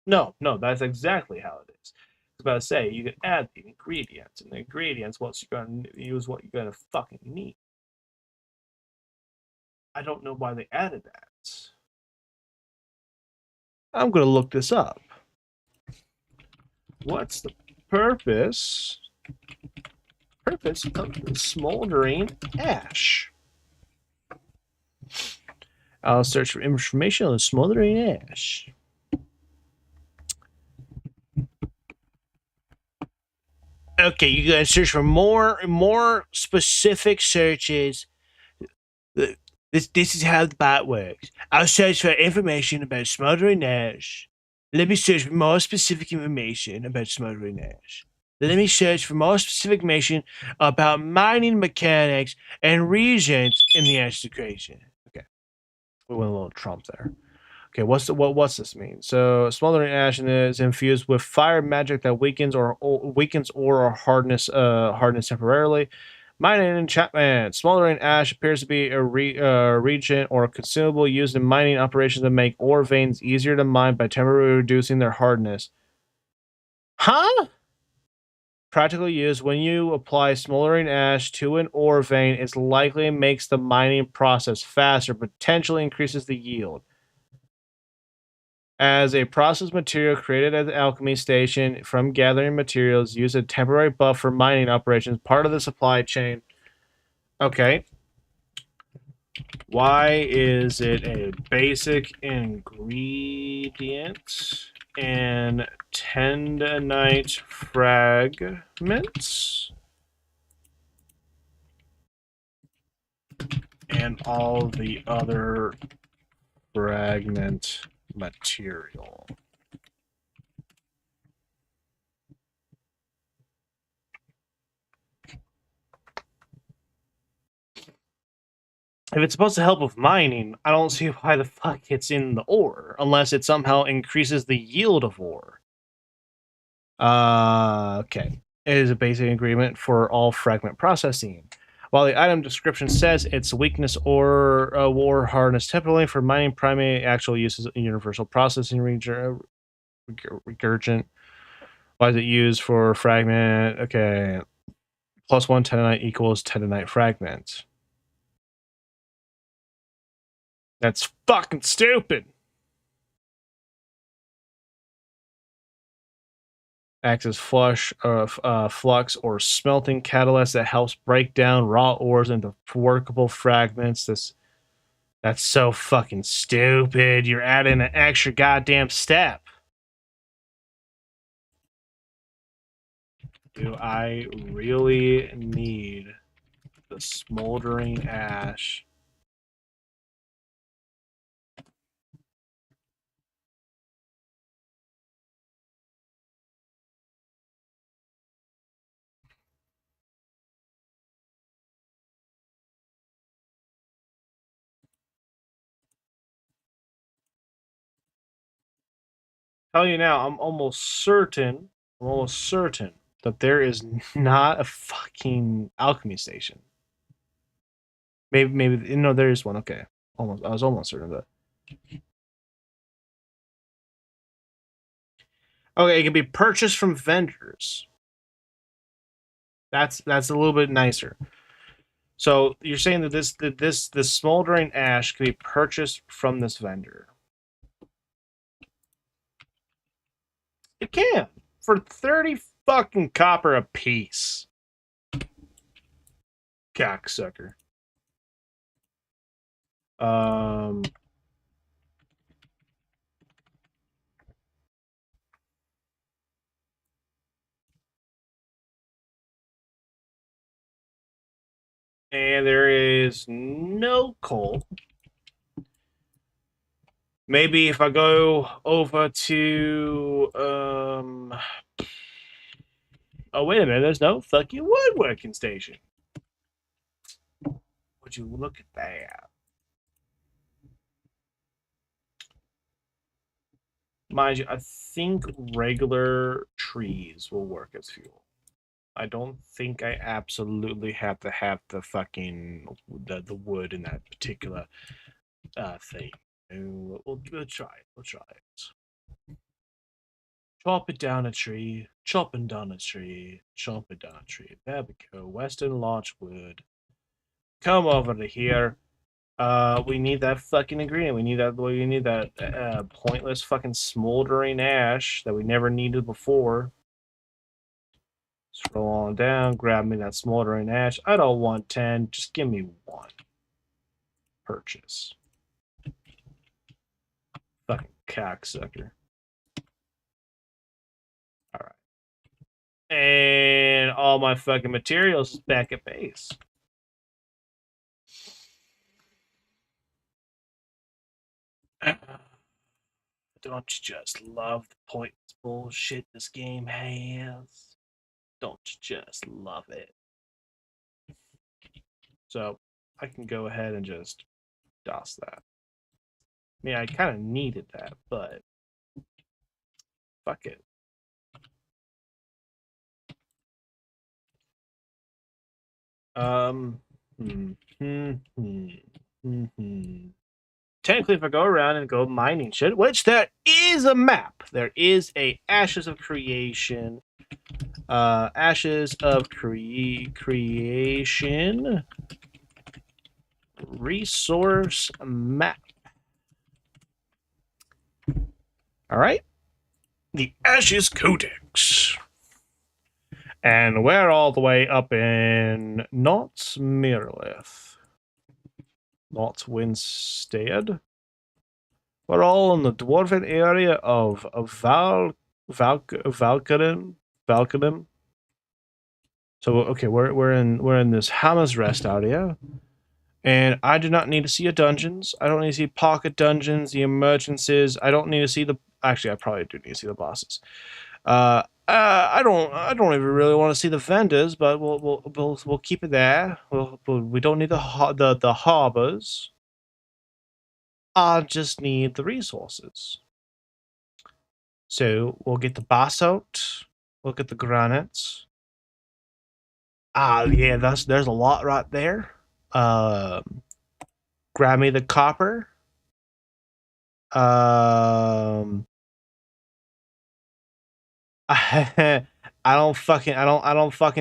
no, that's exactly how it is. I was about to say, you can add the ingredients, and the ingredients, what you're going to use, what you're going to fucking need. I don't know why they added that. I'm going to look this up. What's the purpose of the smoldering ash? I'll search for information on the smoldering ash. Okay, you gotta search for more specific searches. This is how the bot works. I'll search for information about smoldering ash. Let me search for more specific information about smoldering ash. Let me search for more specific information about mining mechanics and reagents in the ash equation. Okay, we went a little Trump there. Okay, what's this mean? So smoldering ash is infused with fire magic that weakens or hardness temporarily. Mining enchantment. Smoldering ash appears to be a reagent or consumable used in mining operations to make ore veins easier to mine by temporarily reducing their hardness. Huh? Practically used when you apply smoldering ash to an ore vein, it likely makes the mining process faster, potentially increases the yield. As a process material created at the alchemy station from gathering materials, use a temporary buff for mining operations, part of the supply chain. Okay. Why is it a basic ingredient and tendonite fragments? And all the other fragment material. If it's supposed to help with mining, I don't see why the fuck it's in the ore, unless it somehow increases the yield of ore. Okay. It is a basic ingredient for all fragment processing. While the item description says its weakness or war hardness temporarily for mining, primary actual uses in universal processing regurgent. Why is it used for fragment? Okay. +1 tendonite equals tendonite fragment. That's fucking stupid. Acts as flux or smelting catalyst that helps break down raw ores into workable fragments. That's so fucking stupid. You're adding an extra goddamn step. Do I really need the smoldering ash? Tell you now, I'm almost certain that there is not a fucking alchemy station. Maybe no, there is one. Okay, almost. I was almost certain of that. Okay, it can be purchased from vendors. That's a little bit nicer. So you're saying that this smoldering ash can be purchased from this vendor? It can for 30 fucking copper a piece. Cocksucker. Um. And there is no coal. Maybe if I go over to oh wait a minute, there's no fucking woodworking station. Would you look at that? Mind you, I think regular trees will work as fuel. I don't think I absolutely have to have the fucking the wood in that particular thing. We'll try it. We'll try it. Chop it down a tree. Chopping down a tree. Chop it down a tree. There we go. Western Larch wood. Come over to here. We need that fucking ingredient. We need that pointless fucking smoldering ash that we never needed before. Scroll on down, grab me that smoldering ash. I don't want 10, just give me 1. Purchase. Fucking cocksucker. Alright. And all my fucking materials is back at base. Don't you just love the pointless bullshit this game has? Don't you just love it? So I can go ahead and just DOS that. I mean, I kind of needed that, but fuck it. Technically, if I go around and go mining shit, which there is a map, there is a Ashes of Creation, Ashes of Creation resource map. All right, the Ashes Codex. And we're all the way up in not Mirlith, not Winstead. We're all in the dwarven area of Valkanim. So okay, we're in this Hammer's Rest area, and I do not need to see a dungeons. I don't need to see pocket dungeons, the emergencies. I don't need to see the. Actually, I probably do need to see the bosses. I don't even really want to see the vendors, but we'll keep it there. We don't need the harbors. I just need the resources. So we'll get the basalt. We'll get the granites. Yeah, there's a lot right there. Grab me the copper. I don't fucking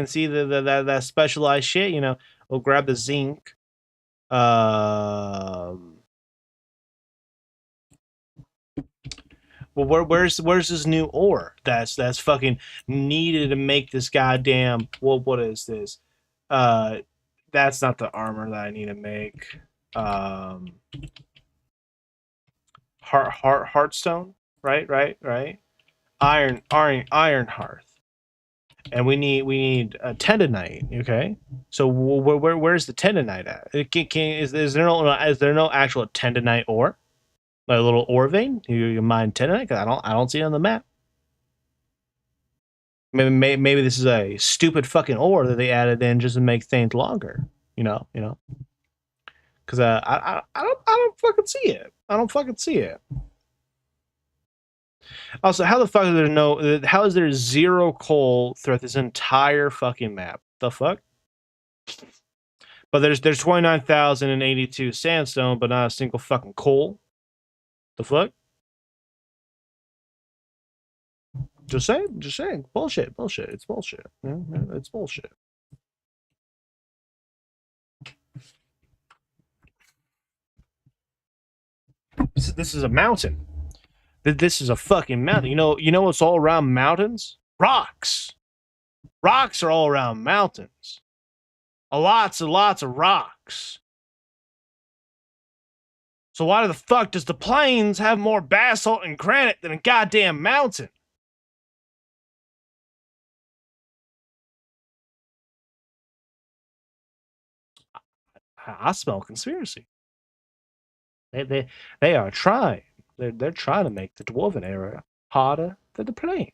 see that specialized shit. You know, we'll grab the zinc. Well, where's this new ore that's fucking needed to make this goddamn what is this? That's not the armor that I need to make. Heartstone, right. Iron hearth, and we need a tendonite. Okay, so where's the tendonite at? Is there no actual tendonite ore? Like a little ore vein? You mine tendonite? I don't see it on the map. Maybe this is a stupid fucking ore that they added in just to make things longer. You know. Because I don't fucking see it. I don't fucking see it. Also, how the fuck is there no? How is there 0 coal throughout this entire fucking map? The fuck? But there's 29,082 sandstone, but not a single fucking coal. The fuck? Just saying. Bullshit. It's bullshit. Yeah, it's bullshit. This is a mountain. This is a fucking mountain. You know what's all around mountains? Rocks. Rocks are all around mountains. Lots and lots of rocks. So why the fuck does the plains have more basalt and granite than a goddamn mountain? I smell conspiracy. They are trying. They're trying to make the dwarven area harder than the plains.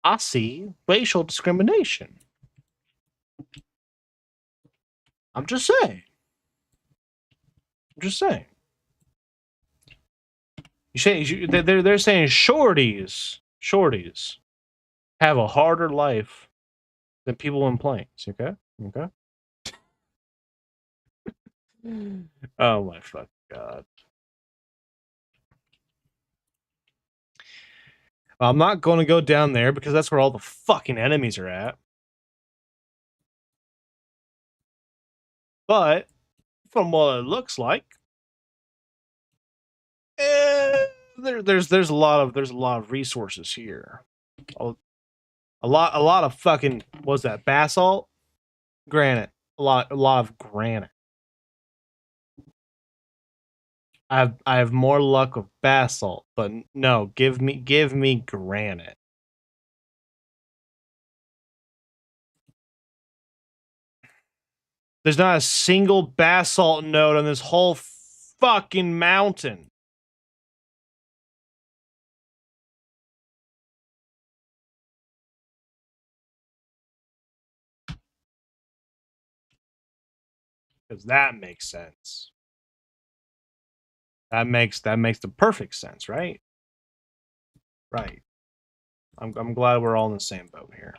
I see racial discrimination. I'm just saying. I'm just saying. They're saying shorties have a harder life than people in plains. Okay. Oh my fucking god. I'm not going to go down there because that's where all the fucking enemies are at. But from what it looks like, there's a lot of resources here. A lot of fucking, what's that, basalt, granite, a lot of granite. I have more luck with basalt, but no, give me granite. There's not a single basalt node on this whole fucking mountain. Because that makes sense. That makes the perfect sense, right? Right. I'm glad we're all in the same boat here.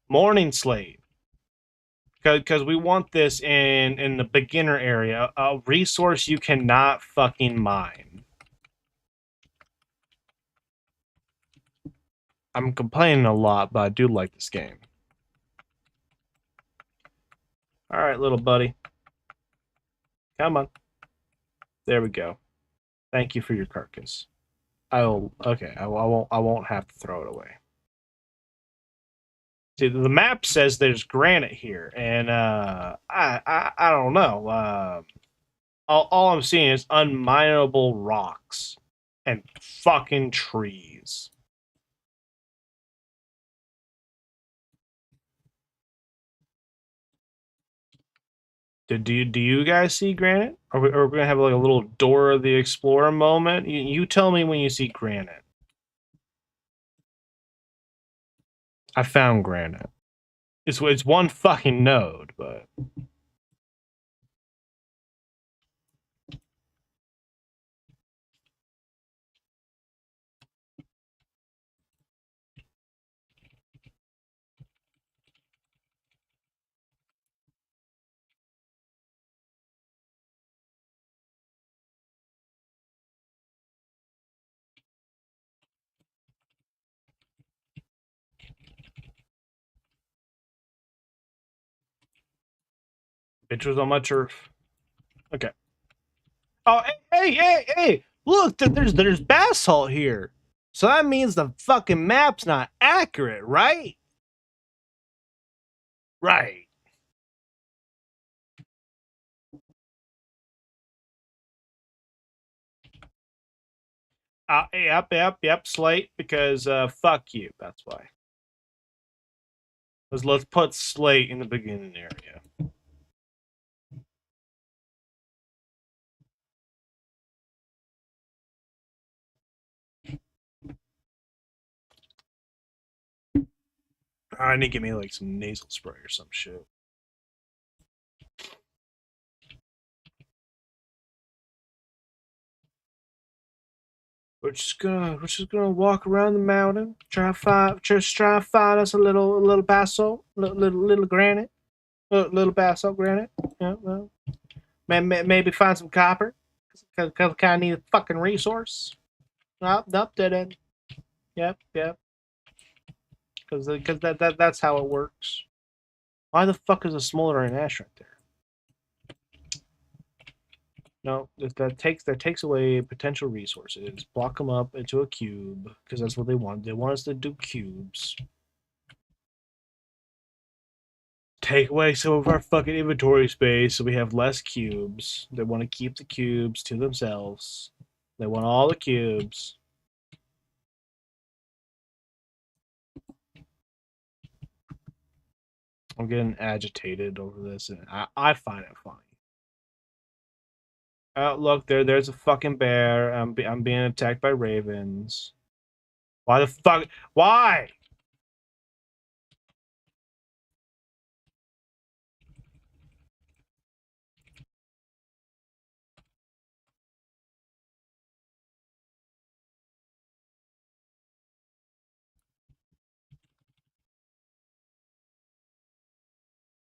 Morning Slate. Because we want this in the beginner area, a resource you cannot fucking mine. I'm complaining a lot, but I do like this game. All right, little buddy. Come on. There we go. Thank you for your carcass. I won't have to throw it away. See, the map says there's granite here, and I don't know. All I'm seeing is unminable rocks and fucking trees. Do you guys see granite? Are we gonna have like a little Dora the Explorer moment? You tell me when you see granite. I found granite. It's one fucking node, but bitch was on my turf. Okay. Oh, hey! Look, there's basalt here. So that means the fucking map's not accurate, right? Right. Yep, Slate, because fuck you. That's why. Let's put Slate in the beginning area. I need to get me like some nasal spray or some shit. We're just gonna walk around the mountain, try to find us a little basalt, little granite, little basalt granite. Yeah, well, maybe find some copper, because kind of need a fucking resource. Nope, dead end. Yep. Because that's how it works. Why the fuck is a smoldering ash right there? No, that takes away potential resources. Block them up into a cube because that's what they want. They want us to do cubes. Take away some of our fucking inventory space so we have less cubes. They want to keep the cubes to themselves. They want all the cubes. I'm getting agitated over this, and I find it funny. Oh, look, there's a fucking bear. I'm being attacked by ravens. Why the fuck? Why?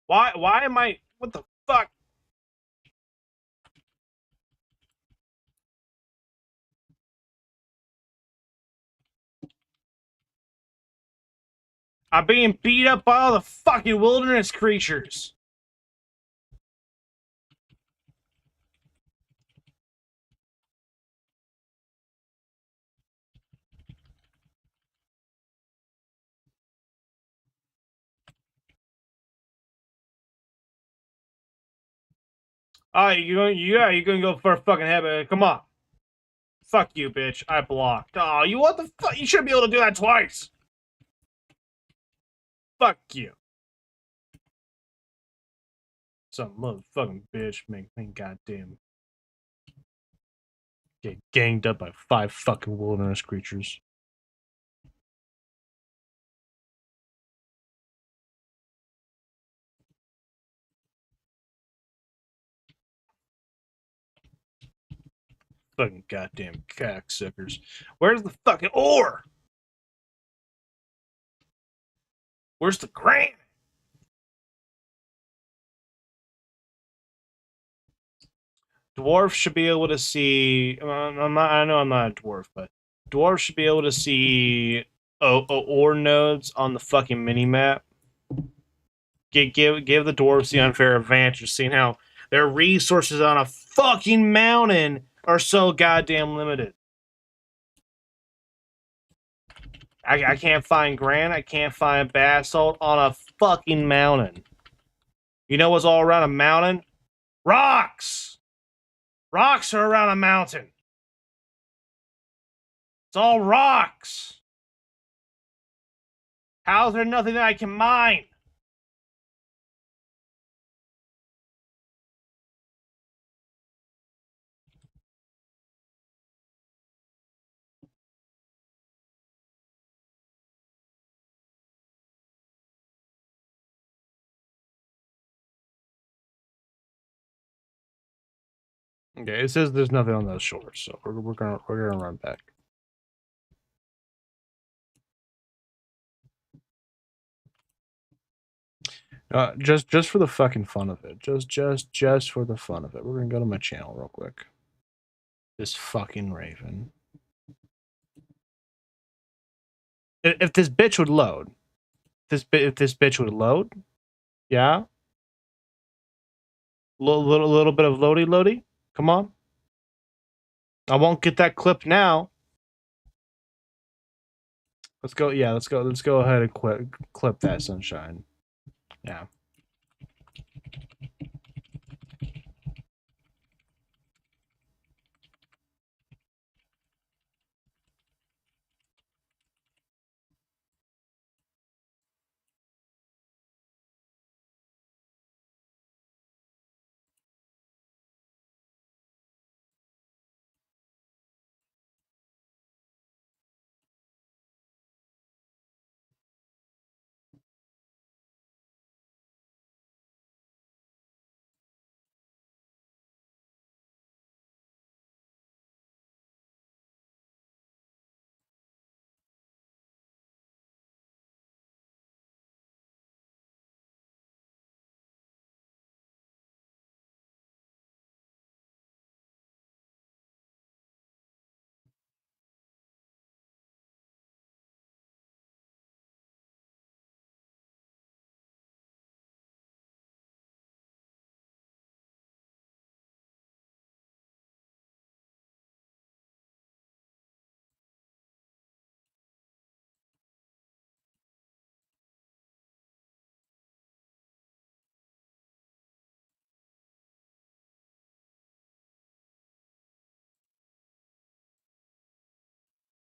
Why am I? What the fuck? I'm being beat up by all the fucking wilderness creatures. All right, you're gonna go for a fucking head. Come on. Fuck you, bitch. I blocked. Oh, you what the fuck? You shouldn't be able to do that twice. Fuck you. Some motherfucking bitch make me goddamn get ganged up by 5 fucking wilderness creatures. Fucking goddamn cocksuckers. Where's the fucking ore? Where's the granite? Dwarf should be able to see. I know I'm not a dwarf, but dwarves should be able to see ore nodes on the fucking mini map. Give the dwarves the unfair advantage of seeing how their resources on a fucking mountain are so goddamn limited. I can't find granite. I can't find basalt on a fucking mountain. You know what's all around a mountain? Rocks! Rocks are around a mountain. It's all rocks. How is there nothing that I can mine? Okay, it says there's nothing on those shores, so we're gonna run back. Just for the fucking fun of it, just for the fun of it, we're gonna go to my channel real quick. This fucking raven. If this bitch would load, if this bitch would load, yeah, little bit of loady. Come on, I won't get that clip now. Let's go. Yeah, let's go. Let's go ahead and clip that sunshine. Yeah.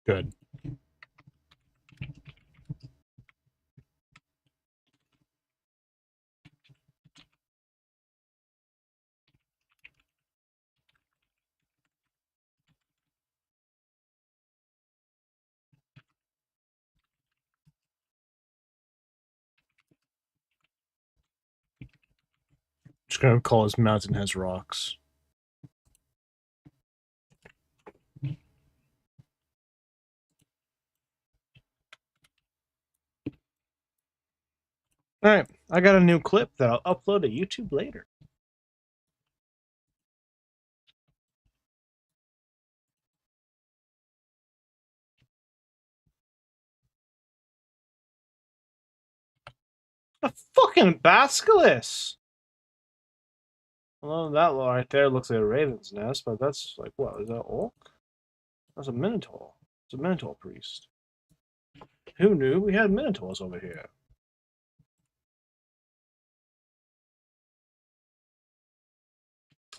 Good. Just gonna call this mountain has rocks. Alright, I got a new clip that I'll upload to YouTube later. A fucking basilisk! Well, that right there looks like a raven's nest, but that's like, what, is that orc? That's a minotaur. It's a minotaur priest. Who knew we had minotaurs over here?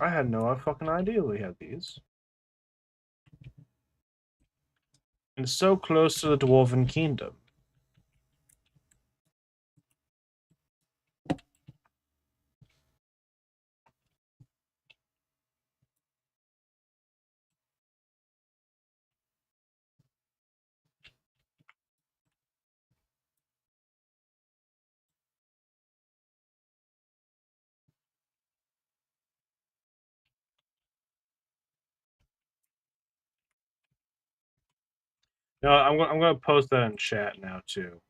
I had no fucking idea we had these. And so close to the Dwarven Kingdom. No, I'm gonna post that in chat now too.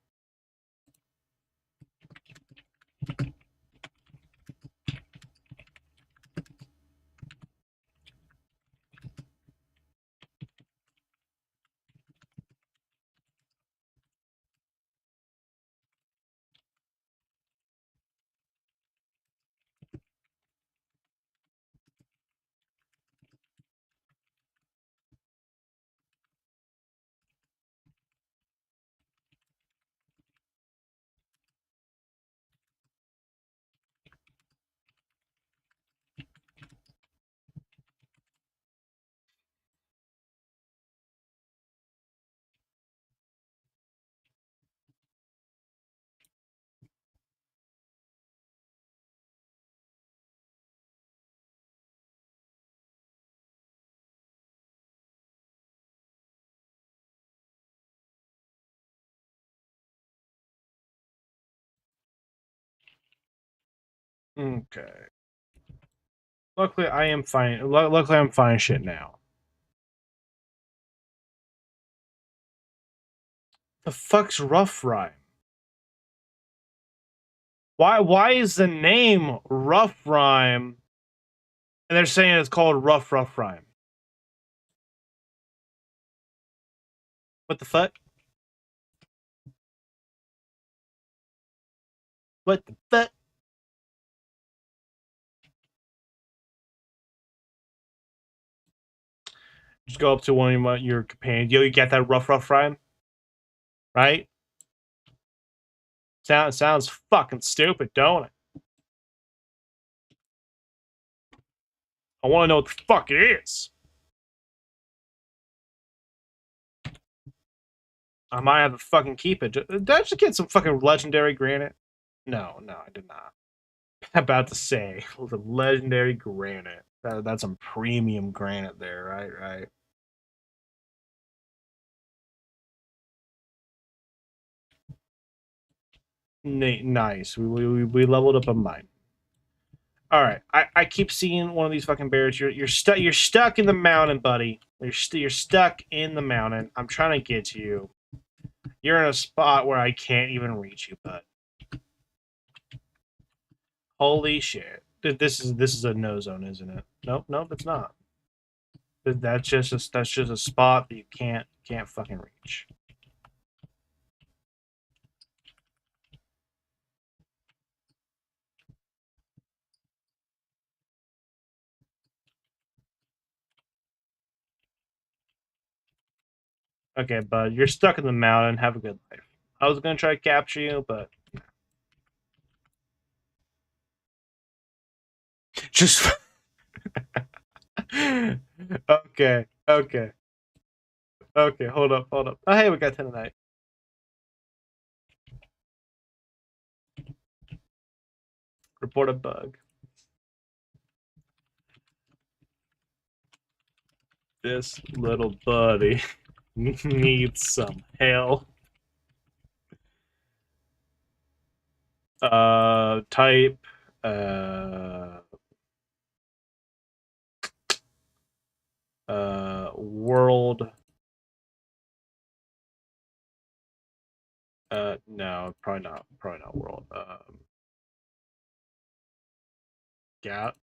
Okay. Luckily, I am fine. Luckily, I'm fine shit now. The fuck's Rough Rhyme? Why is the name Rough Rhyme? And they're saying it's called Rough Rhyme. What the fuck? What the fuck? Just go up to one of your companions. Yo, you get that Rough Rhyme? Right? Sounds fucking stupid, don't it? I want to know what the fuck it is. I might have to fucking keep it. Did I just get some fucking legendary granite? No, I did not. About to say the legendary granite. That's some premium granite there, right? Nice. We leveled up a mine. All right. I keep seeing one of these fucking bears. You're stuck in the mountain, buddy. You're stuck in the mountain. I'm trying to get to you. You're in a spot where I can't even reach you, bud. Holy shit. This is a no zone, isn't it? Nope, it's not. That's just a spot that you can't fucking reach. Okay, bud, you're stuck in the mountain. Have a good life. I was gonna try to capture you, but just okay. Okay, hold up, hold up. Oh, hey, we got 10 tonight. Report a bug. This little buddy needs some help. Type uh world. No, probably not world.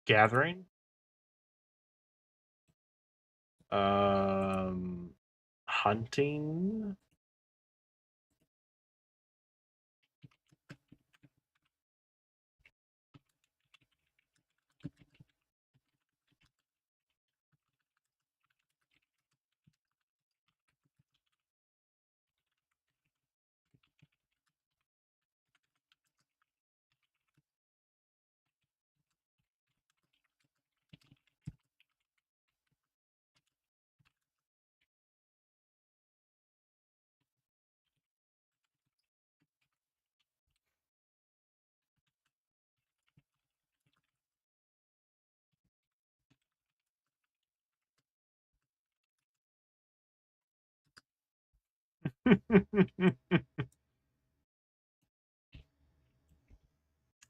Gathering. Um, hunting.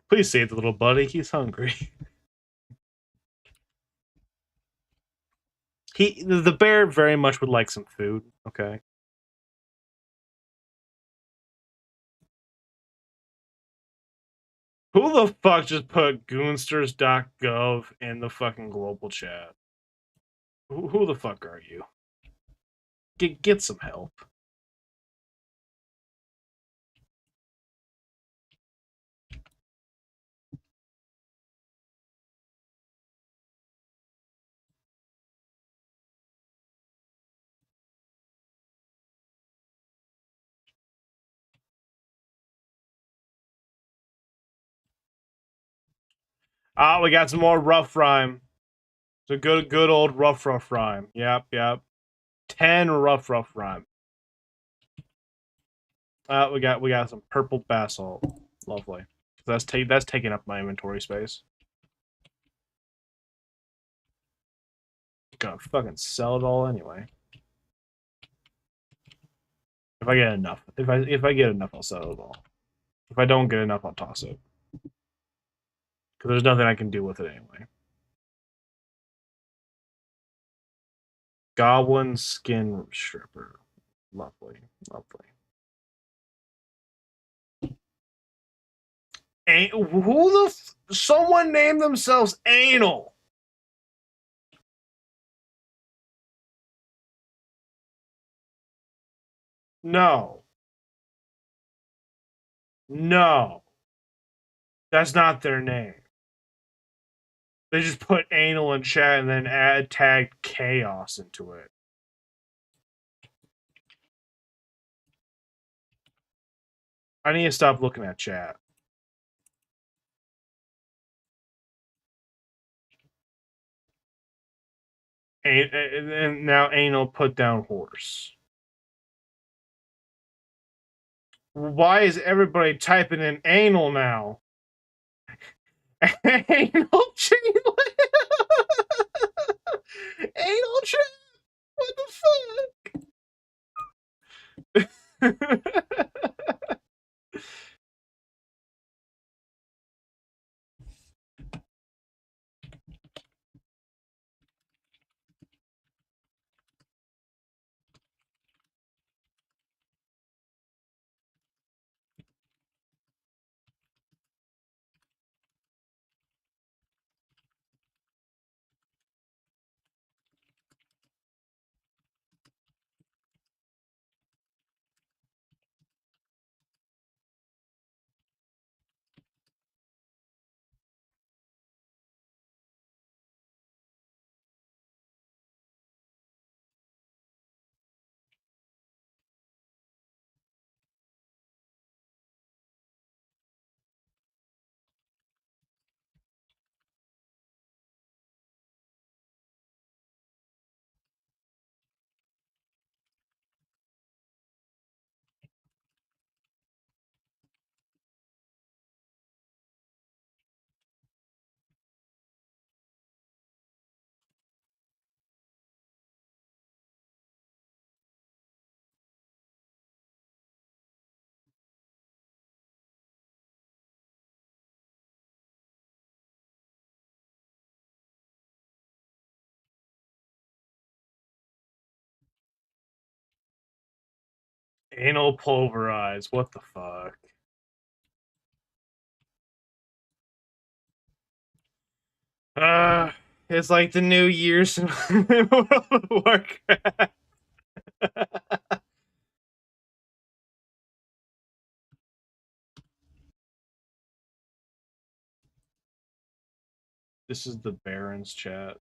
Please save the little buddy. He's hungry. The bear very much would like some food. Okay. Who the fuck just put goonsters.gov in the fucking global chat? Who the fuck are you? Get some help. Ah, we got some more rough rhyme. It's a good old rough rhyme. Yep. 10 rough rhyme. We got some purple basalt. Lovely. That's taking up my inventory space. Gonna fucking sell it all anyway. If I get enough. If I get enough, I'll sell it all. If I don't get enough, I'll toss it. Because there's nothing I can do with it anyway. Goblin skin stripper. Lovely. Who the someone named themselves Anal? No. No. That's not their name. They just put anal in chat and then tagged chaos into it. I need to stop looking at chat. And now anal put down horse. Why is everybody typing in anal now? Anal chain. Anal chain. What the fuck? Anal pulverize. What the fuck? Uh, it's like the New Year's in World of Warcraft. This is the Baron's chat.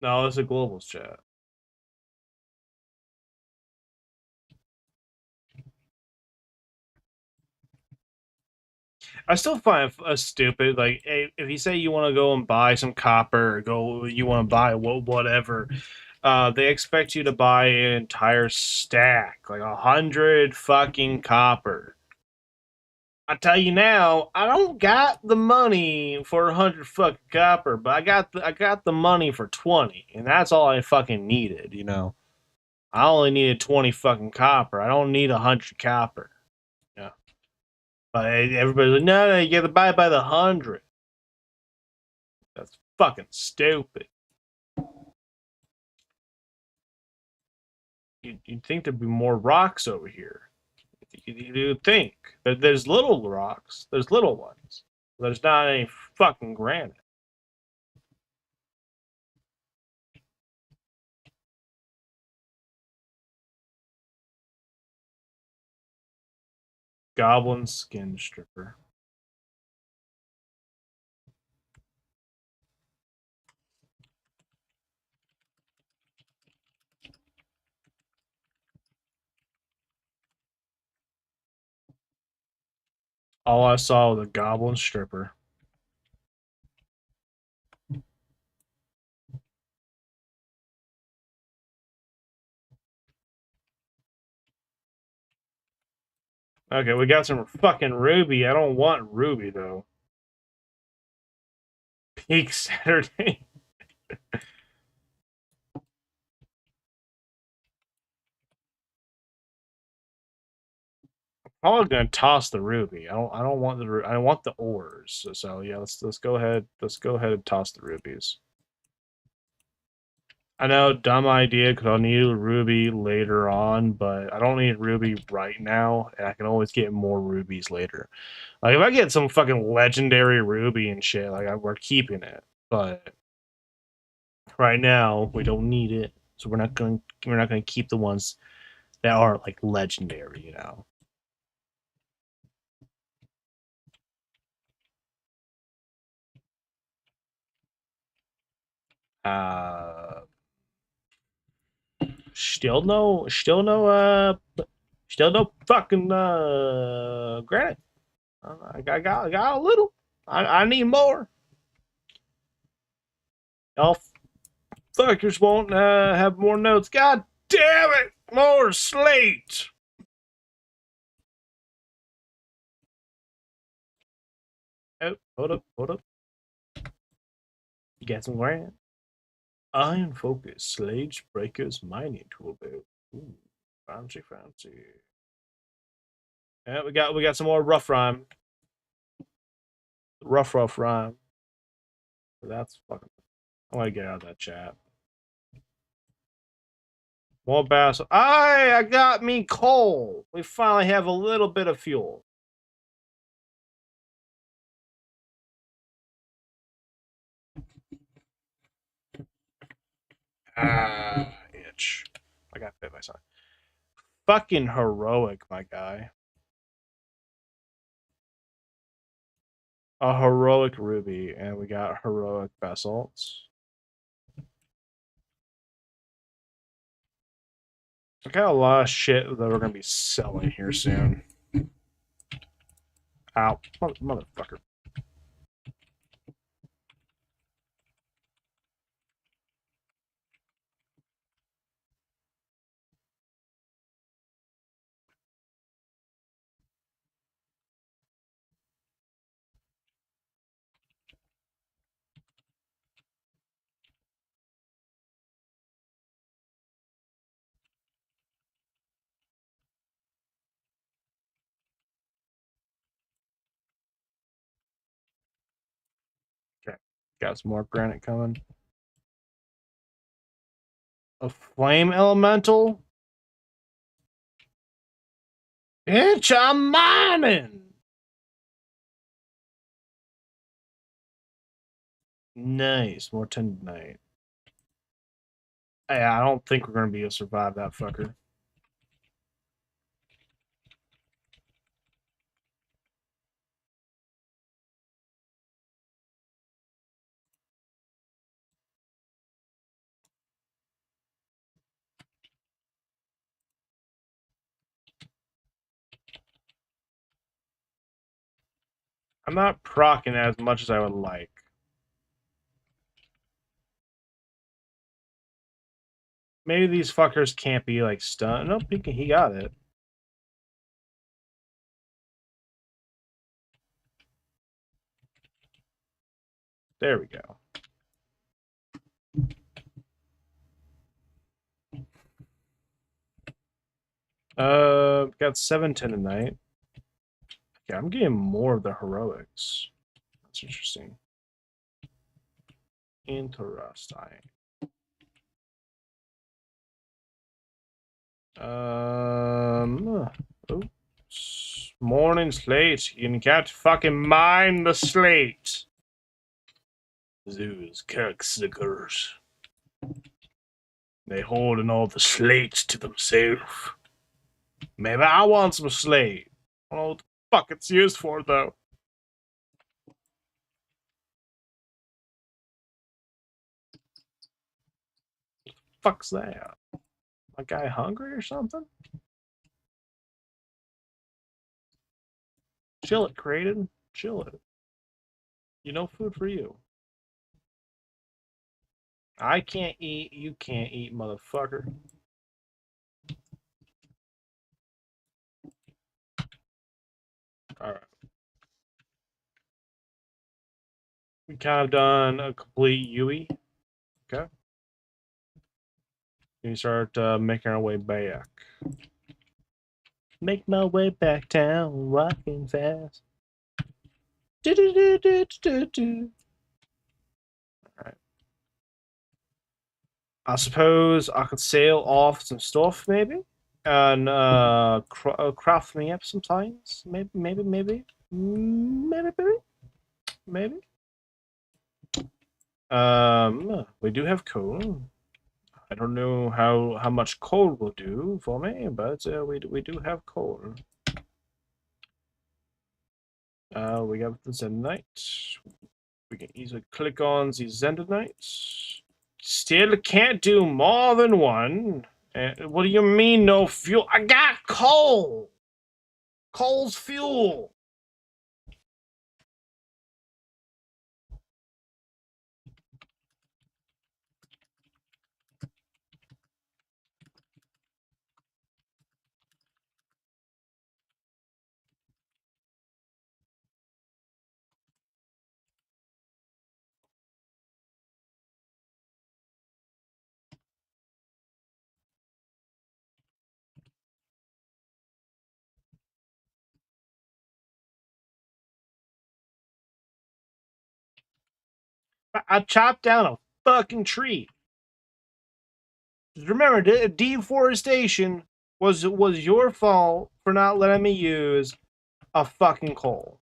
No, it's a Global's chat. I still find it stupid. Like, if you say you want to go and buy some copper, or you want to buy whatever, they expect you to buy an entire stack, like 100 fucking copper. I tell you now, I don't got the money for 100 fucking copper, but I got the money for 20, and that's all I fucking needed. You know, I only needed 20 fucking copper. I don't need 100 copper. Yeah, but everybody's like, no, you got to buy by the 100. That's fucking stupid. You'd think there'd be more rocks over here. You'd think that there's little rocks. There's little ones. There's not any fucking granite. Goblin skin stripper. All I saw was a goblin stripper. Okay, we got some fucking ruby. I don't want ruby though. Peak Saturday. Probably gonna toss the ruby. I don't want the I want the ores. So yeah, let's go ahead. Let's go ahead and toss the rubies. I know, dumb idea, because I'll need ruby later on, but I don't need ruby right now, and I can always get more rubies later. Like, if I get some fucking legendary ruby and shit, like, we're keeping it. But right now, we don't need it, so we're not gonna keep the ones that are like legendary, you know. Uh, still no fucking granite. I got a little. I need more. Y'all fuckers won't have more notes. God damn it! More slate. Oh, hold up. You got some granite. Iron focus, slage breakers, mining toolbox. Ooh, fancy. Yeah, we got some more rough rhyme. Rough rhyme. That's fucking. I want to get out of that chat. More bass. I got me coal. We finally have a little bit of fuel. Itch. I got bit by something. Fucking heroic, my guy. A heroic ruby, and we got heroic basalts. I got a lot of shit that we're gonna be selling here soon. Ow, motherfucker. Okay, got some more granite coming. A flame elemental? It's a morning. Nice. More tendonite. Yeah, I don't think we're gonna be able to survive that fucker. I'm not proccing as much as I would like. Maybe these fuckers can't be like stunned. Nope, he got it. There we go. Got 7 tonight. Yeah, I'm getting more of the heroics. That's interesting. Interesting. Oops. Morning slate. You can't fucking mine the slate. Zoos, cocksuckers. They holding all the slates to themselves. Maybe I want some slate. I don't know what the fuck it's used for, though. Fuck's that? My guy hungry or something? Chill it, Creighton. Chill it. You know, food for you. I can't eat, you can't eat, motherfucker. Alright. We kind of done a complete Yui. Okay. We start making our way back. Make my way back down, rocking fast. Do do do do do do. Alright. I suppose I could sail off some stuff, maybe, and craft me up sometimes. Maybe. We do have coal. I don't know how much coal will do for me, but we do have coal. We got the Zenite. We can easily click on the Zenite. Still can't do more than one. What do you mean no fuel? I got coal. Coal's fuel. I chopped down a fucking tree. Remember, deforestation was your fault for not letting me use a fucking coal.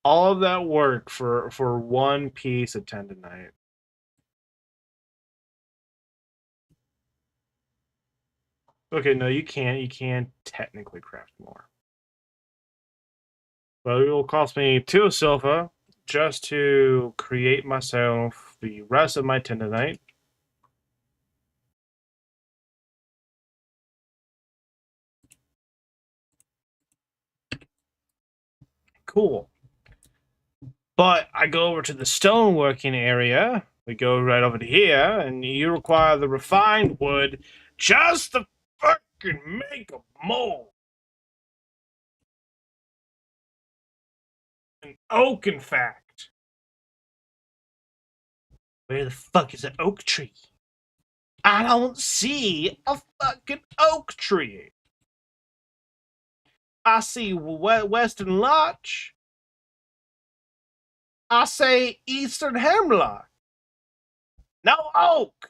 All of that work for one piece of tendonite. Okay, no, you can't. You can technically craft more. Well, it will cost me 2 silver just to create myself the rest of my tendonite. Cool. But I go over to the stoneworking area. We go right over to here, and you require the refined wood just to fucking make a mold. An oak, in fact. Where the fuck is an oak tree? I don't see a fucking oak tree. I see Western Larch. I say Eastern Hemlock. No oak.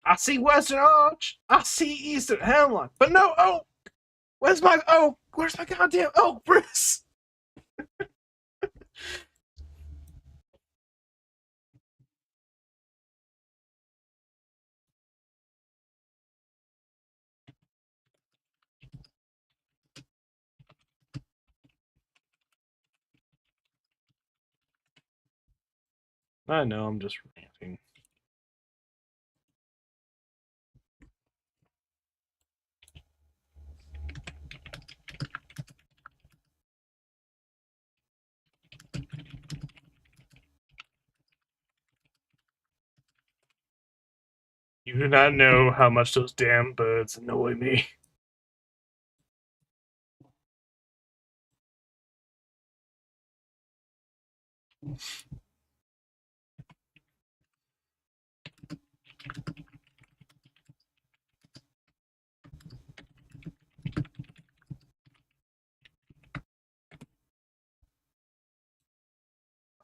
I see Western Arch. I see Eastern Hemlock. But no oak. Where's my oak? Where's my goddamn oak, Briss? I know, I'm just ranting. You do not know how much those damn birds annoy me.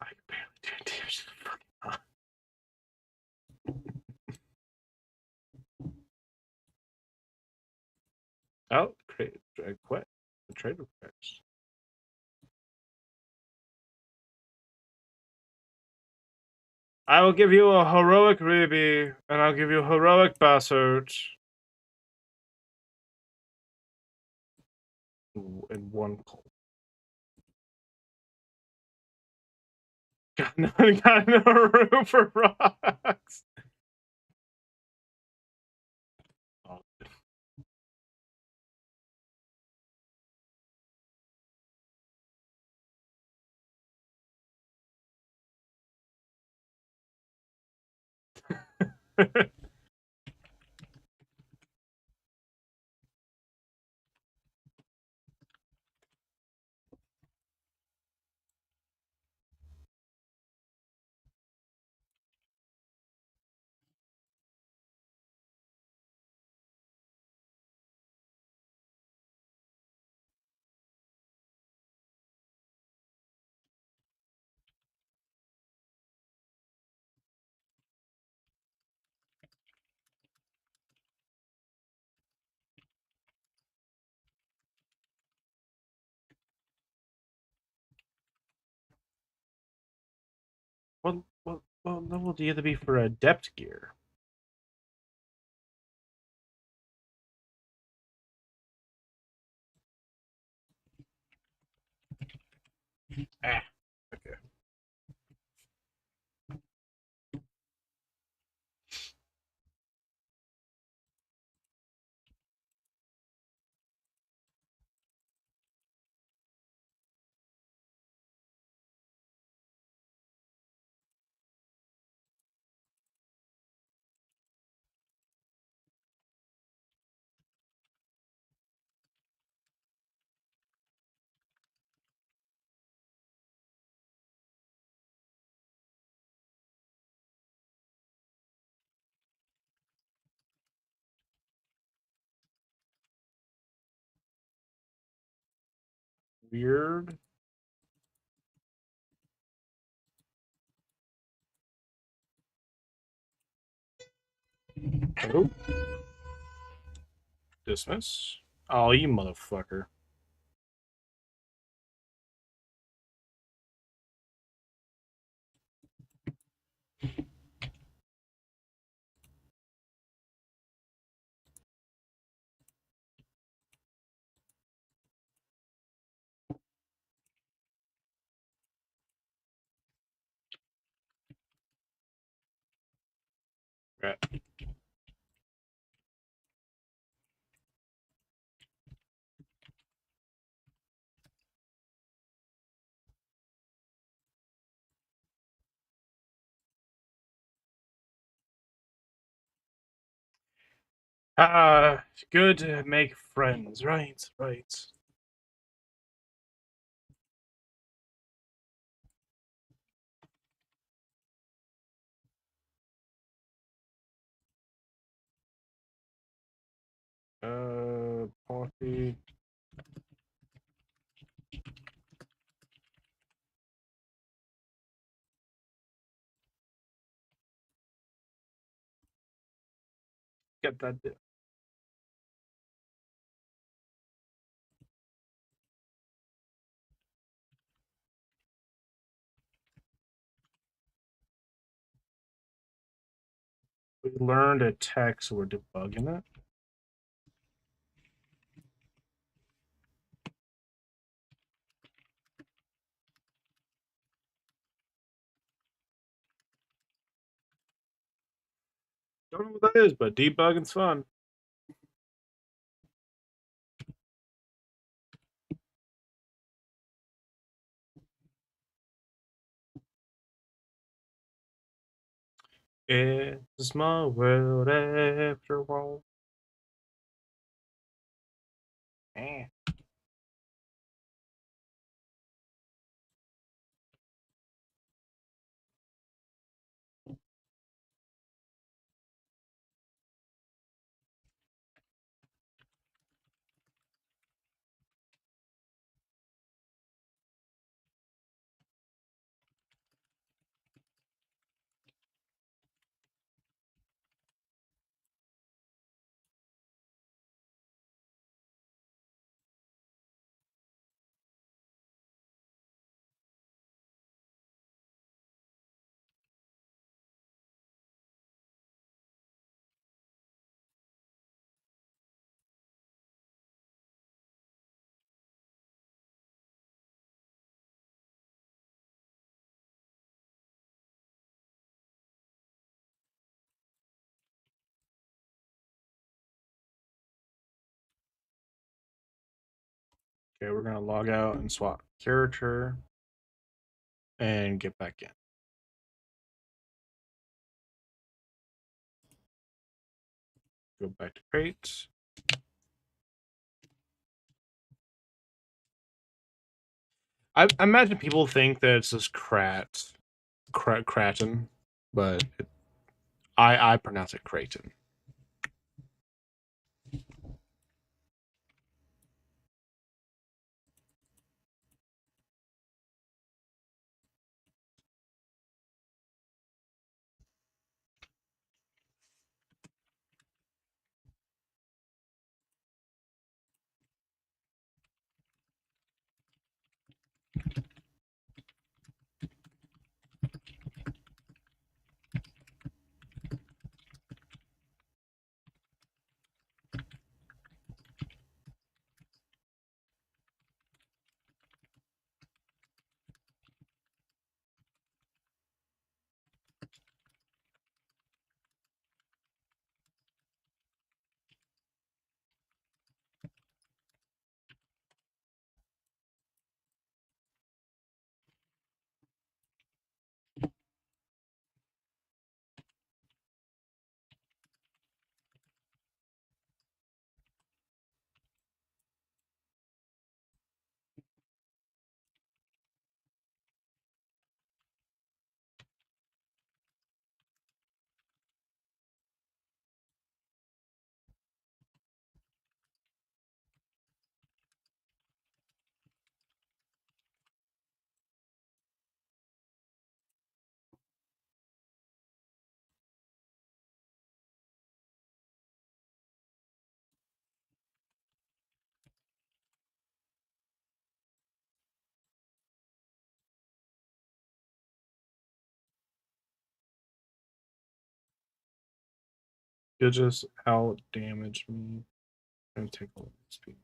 I can barely do damage to the fucking. Oh, create quit. The trade request. I will give you a heroic ruby, and I'll give you a heroic bastard. And 1 coal. Got no room for rocks. Oh. What level do you have to be for adept gear? Ah, okay. Weird. Oh, dismiss. Oh, you motherfucker. Right. It's good to make friends, right? Right. Party. Get that. We learned a text, so we're debugging it. Don't know what that is, but debugging's fun. It's my world after all. Eh. Okay, we're gonna log out and swap character and get back in. Go back to crate. I imagine people think that it's just Kraton, but I pronounce it Creighton. You'll just out damage me. I'm gonna take a look at speed.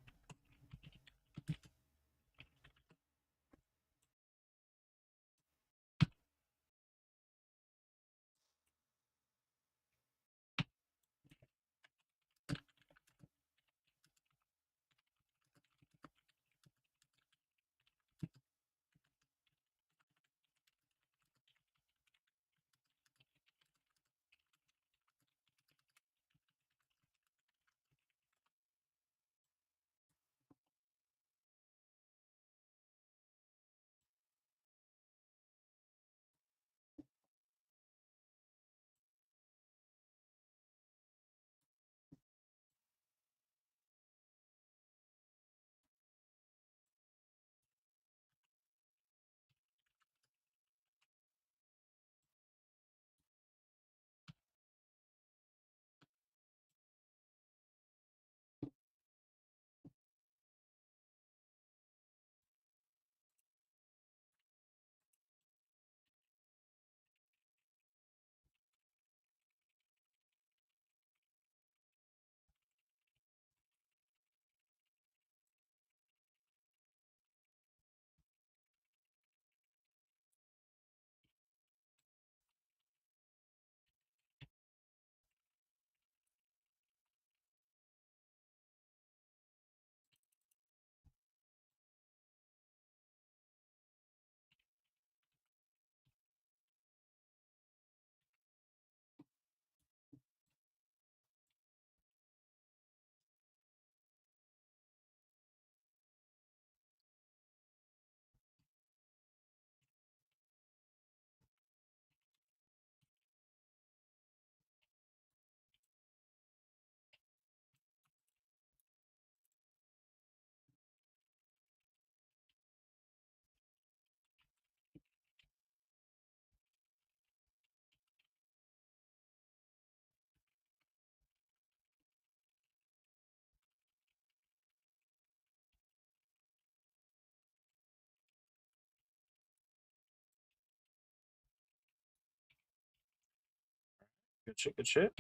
Good shit, good shit.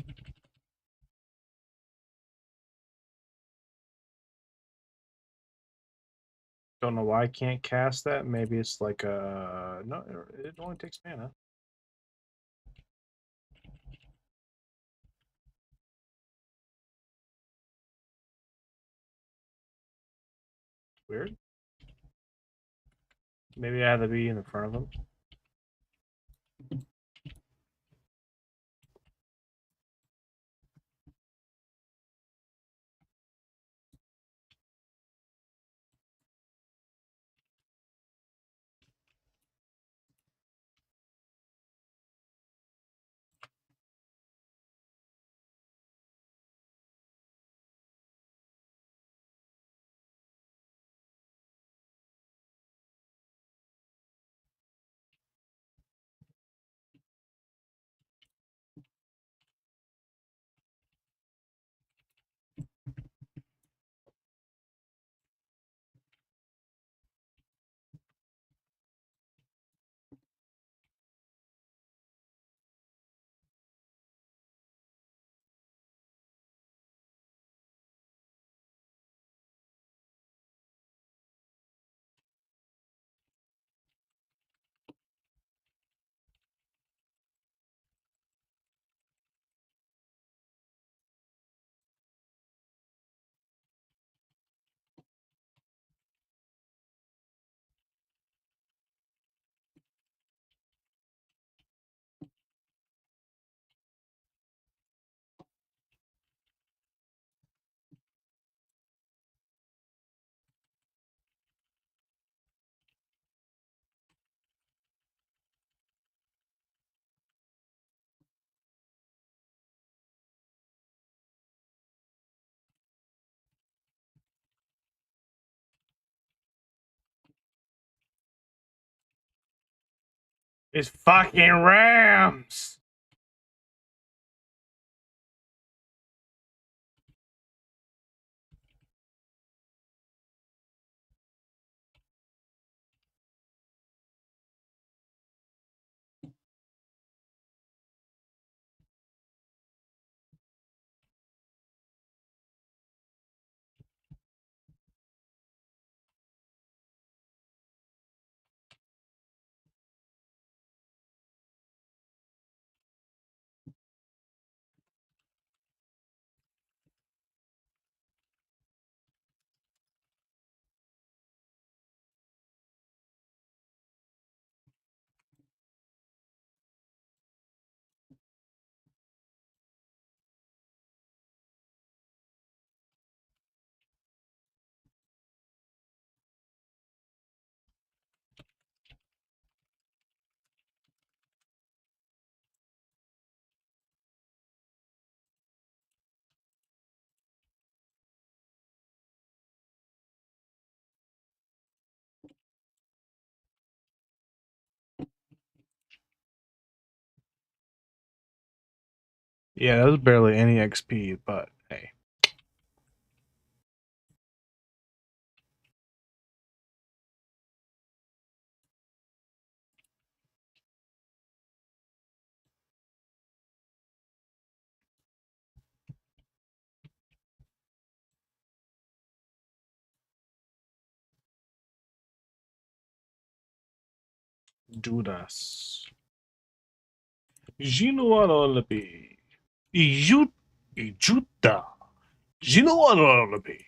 Don't know why I can't cast that. Maybe it's like a no. It only takes mana. Weird. Maybe I had to be in the front of him. It's fucking Rams. Yeah, that was barely any XP, but hey. Judas. Jinuarolabi. Ijut. Ijuta. Jinuarolabi.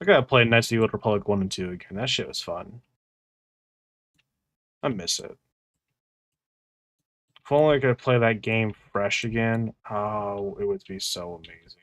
I gotta play Knights of the Old Republic 1 and 2 again. That shit was fun. I miss it. If only I could play that game fresh again, oh, it would be so amazing.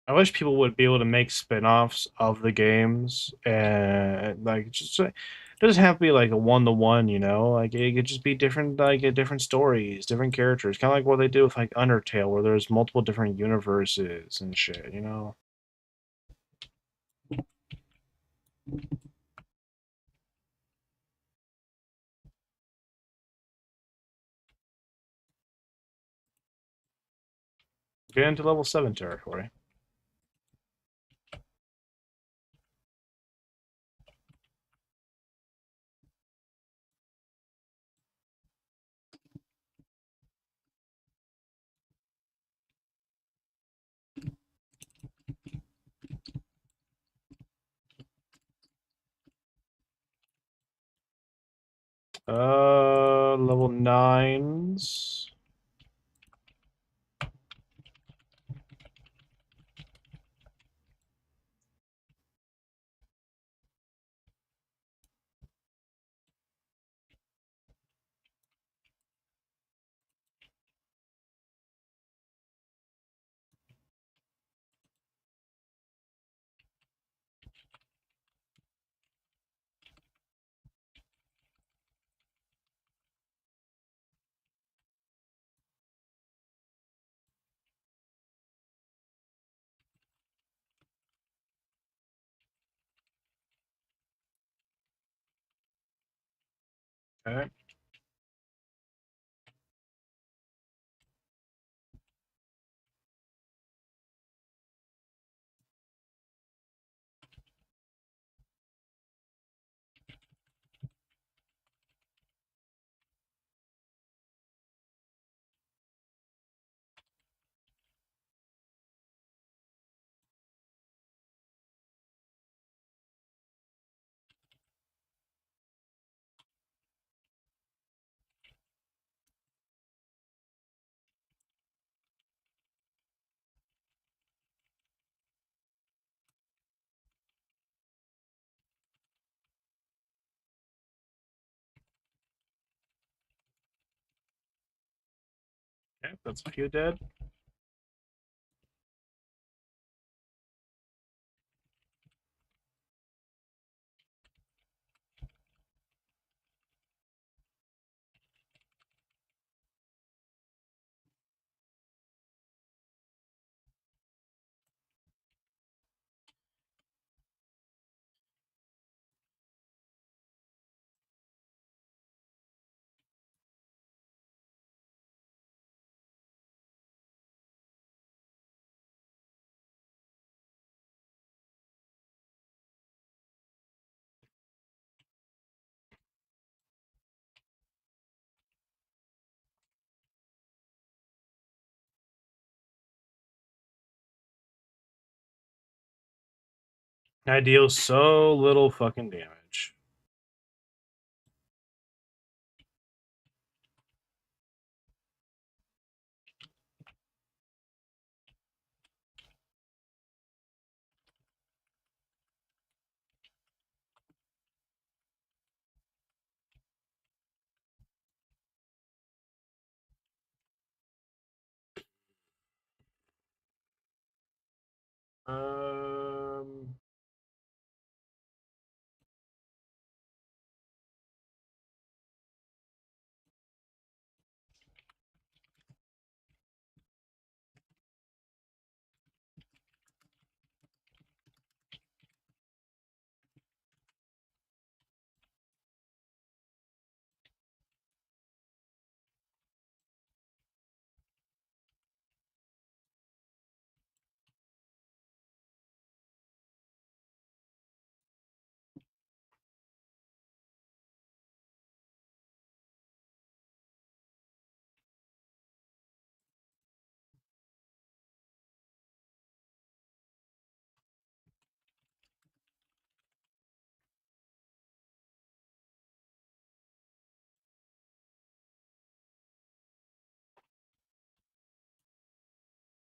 I wish people would be able to make spin-offs of the games and like just it doesn't have to be like a one-to-one, you know? Like it could just be different like different stories, different characters, kind of like what they do with like Undertale where there's multiple different universes and shit, you know? Get into level 7 territory. Level 9s. Okay. Okay, that's a few dead. I deal so little fucking damage. Um,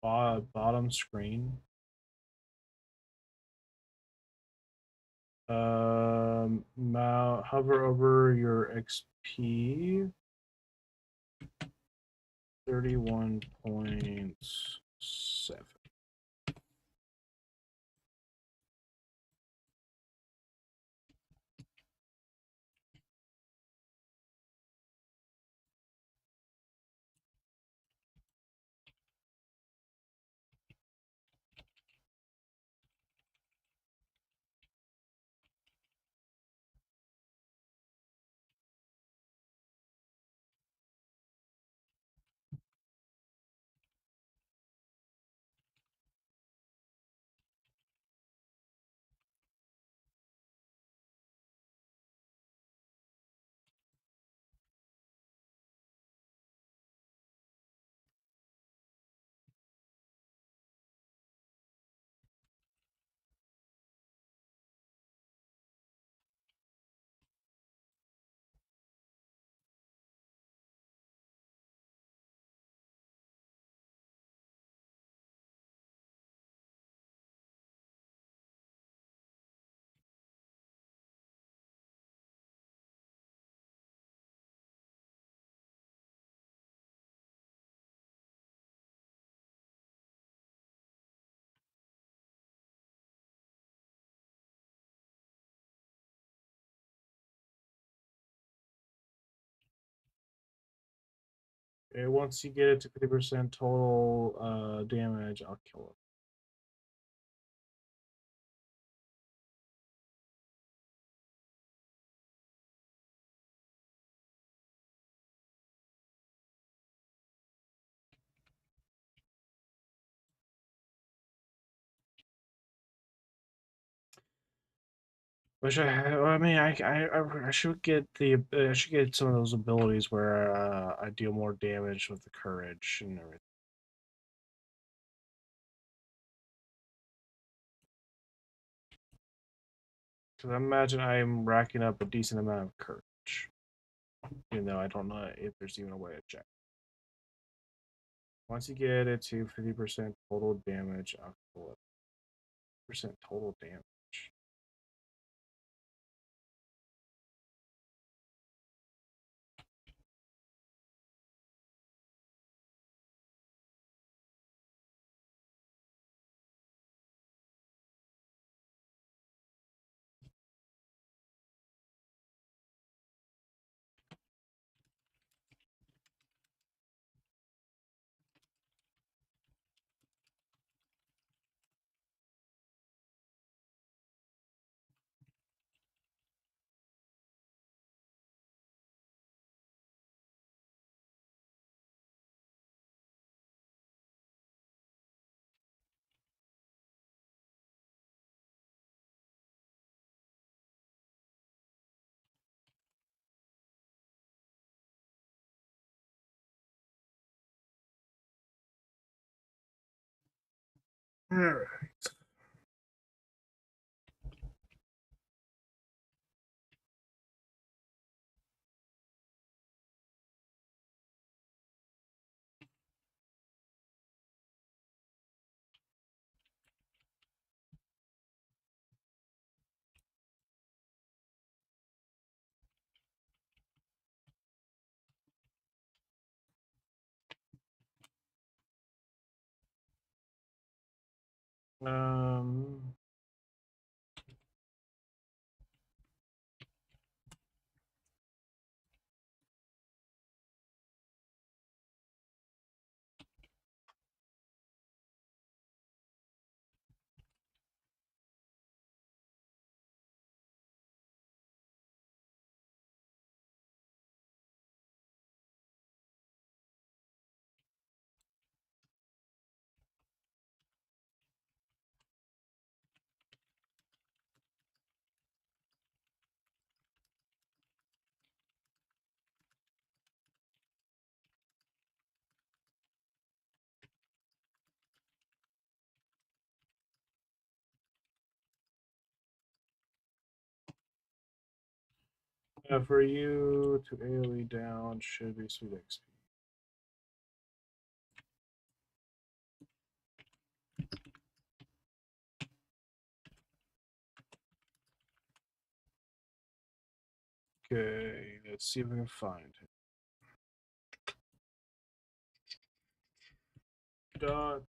bottom screen. Hover over your XP. 31.7. Okay, once you get it to 50% total damage, I'll kill it. Wish I had. I mean, I should get I should get some of those abilities where I deal more damage with the courage and everything. Because I imagine I'm racking up a decent amount of courage, even though I don't know if there's even a way to check. Once you get it to 50% total damage, I'll kill it. Percent total damage. All right. Um. For you to AoE down should be sweet XP. Okay, let's see if we can find him. Dot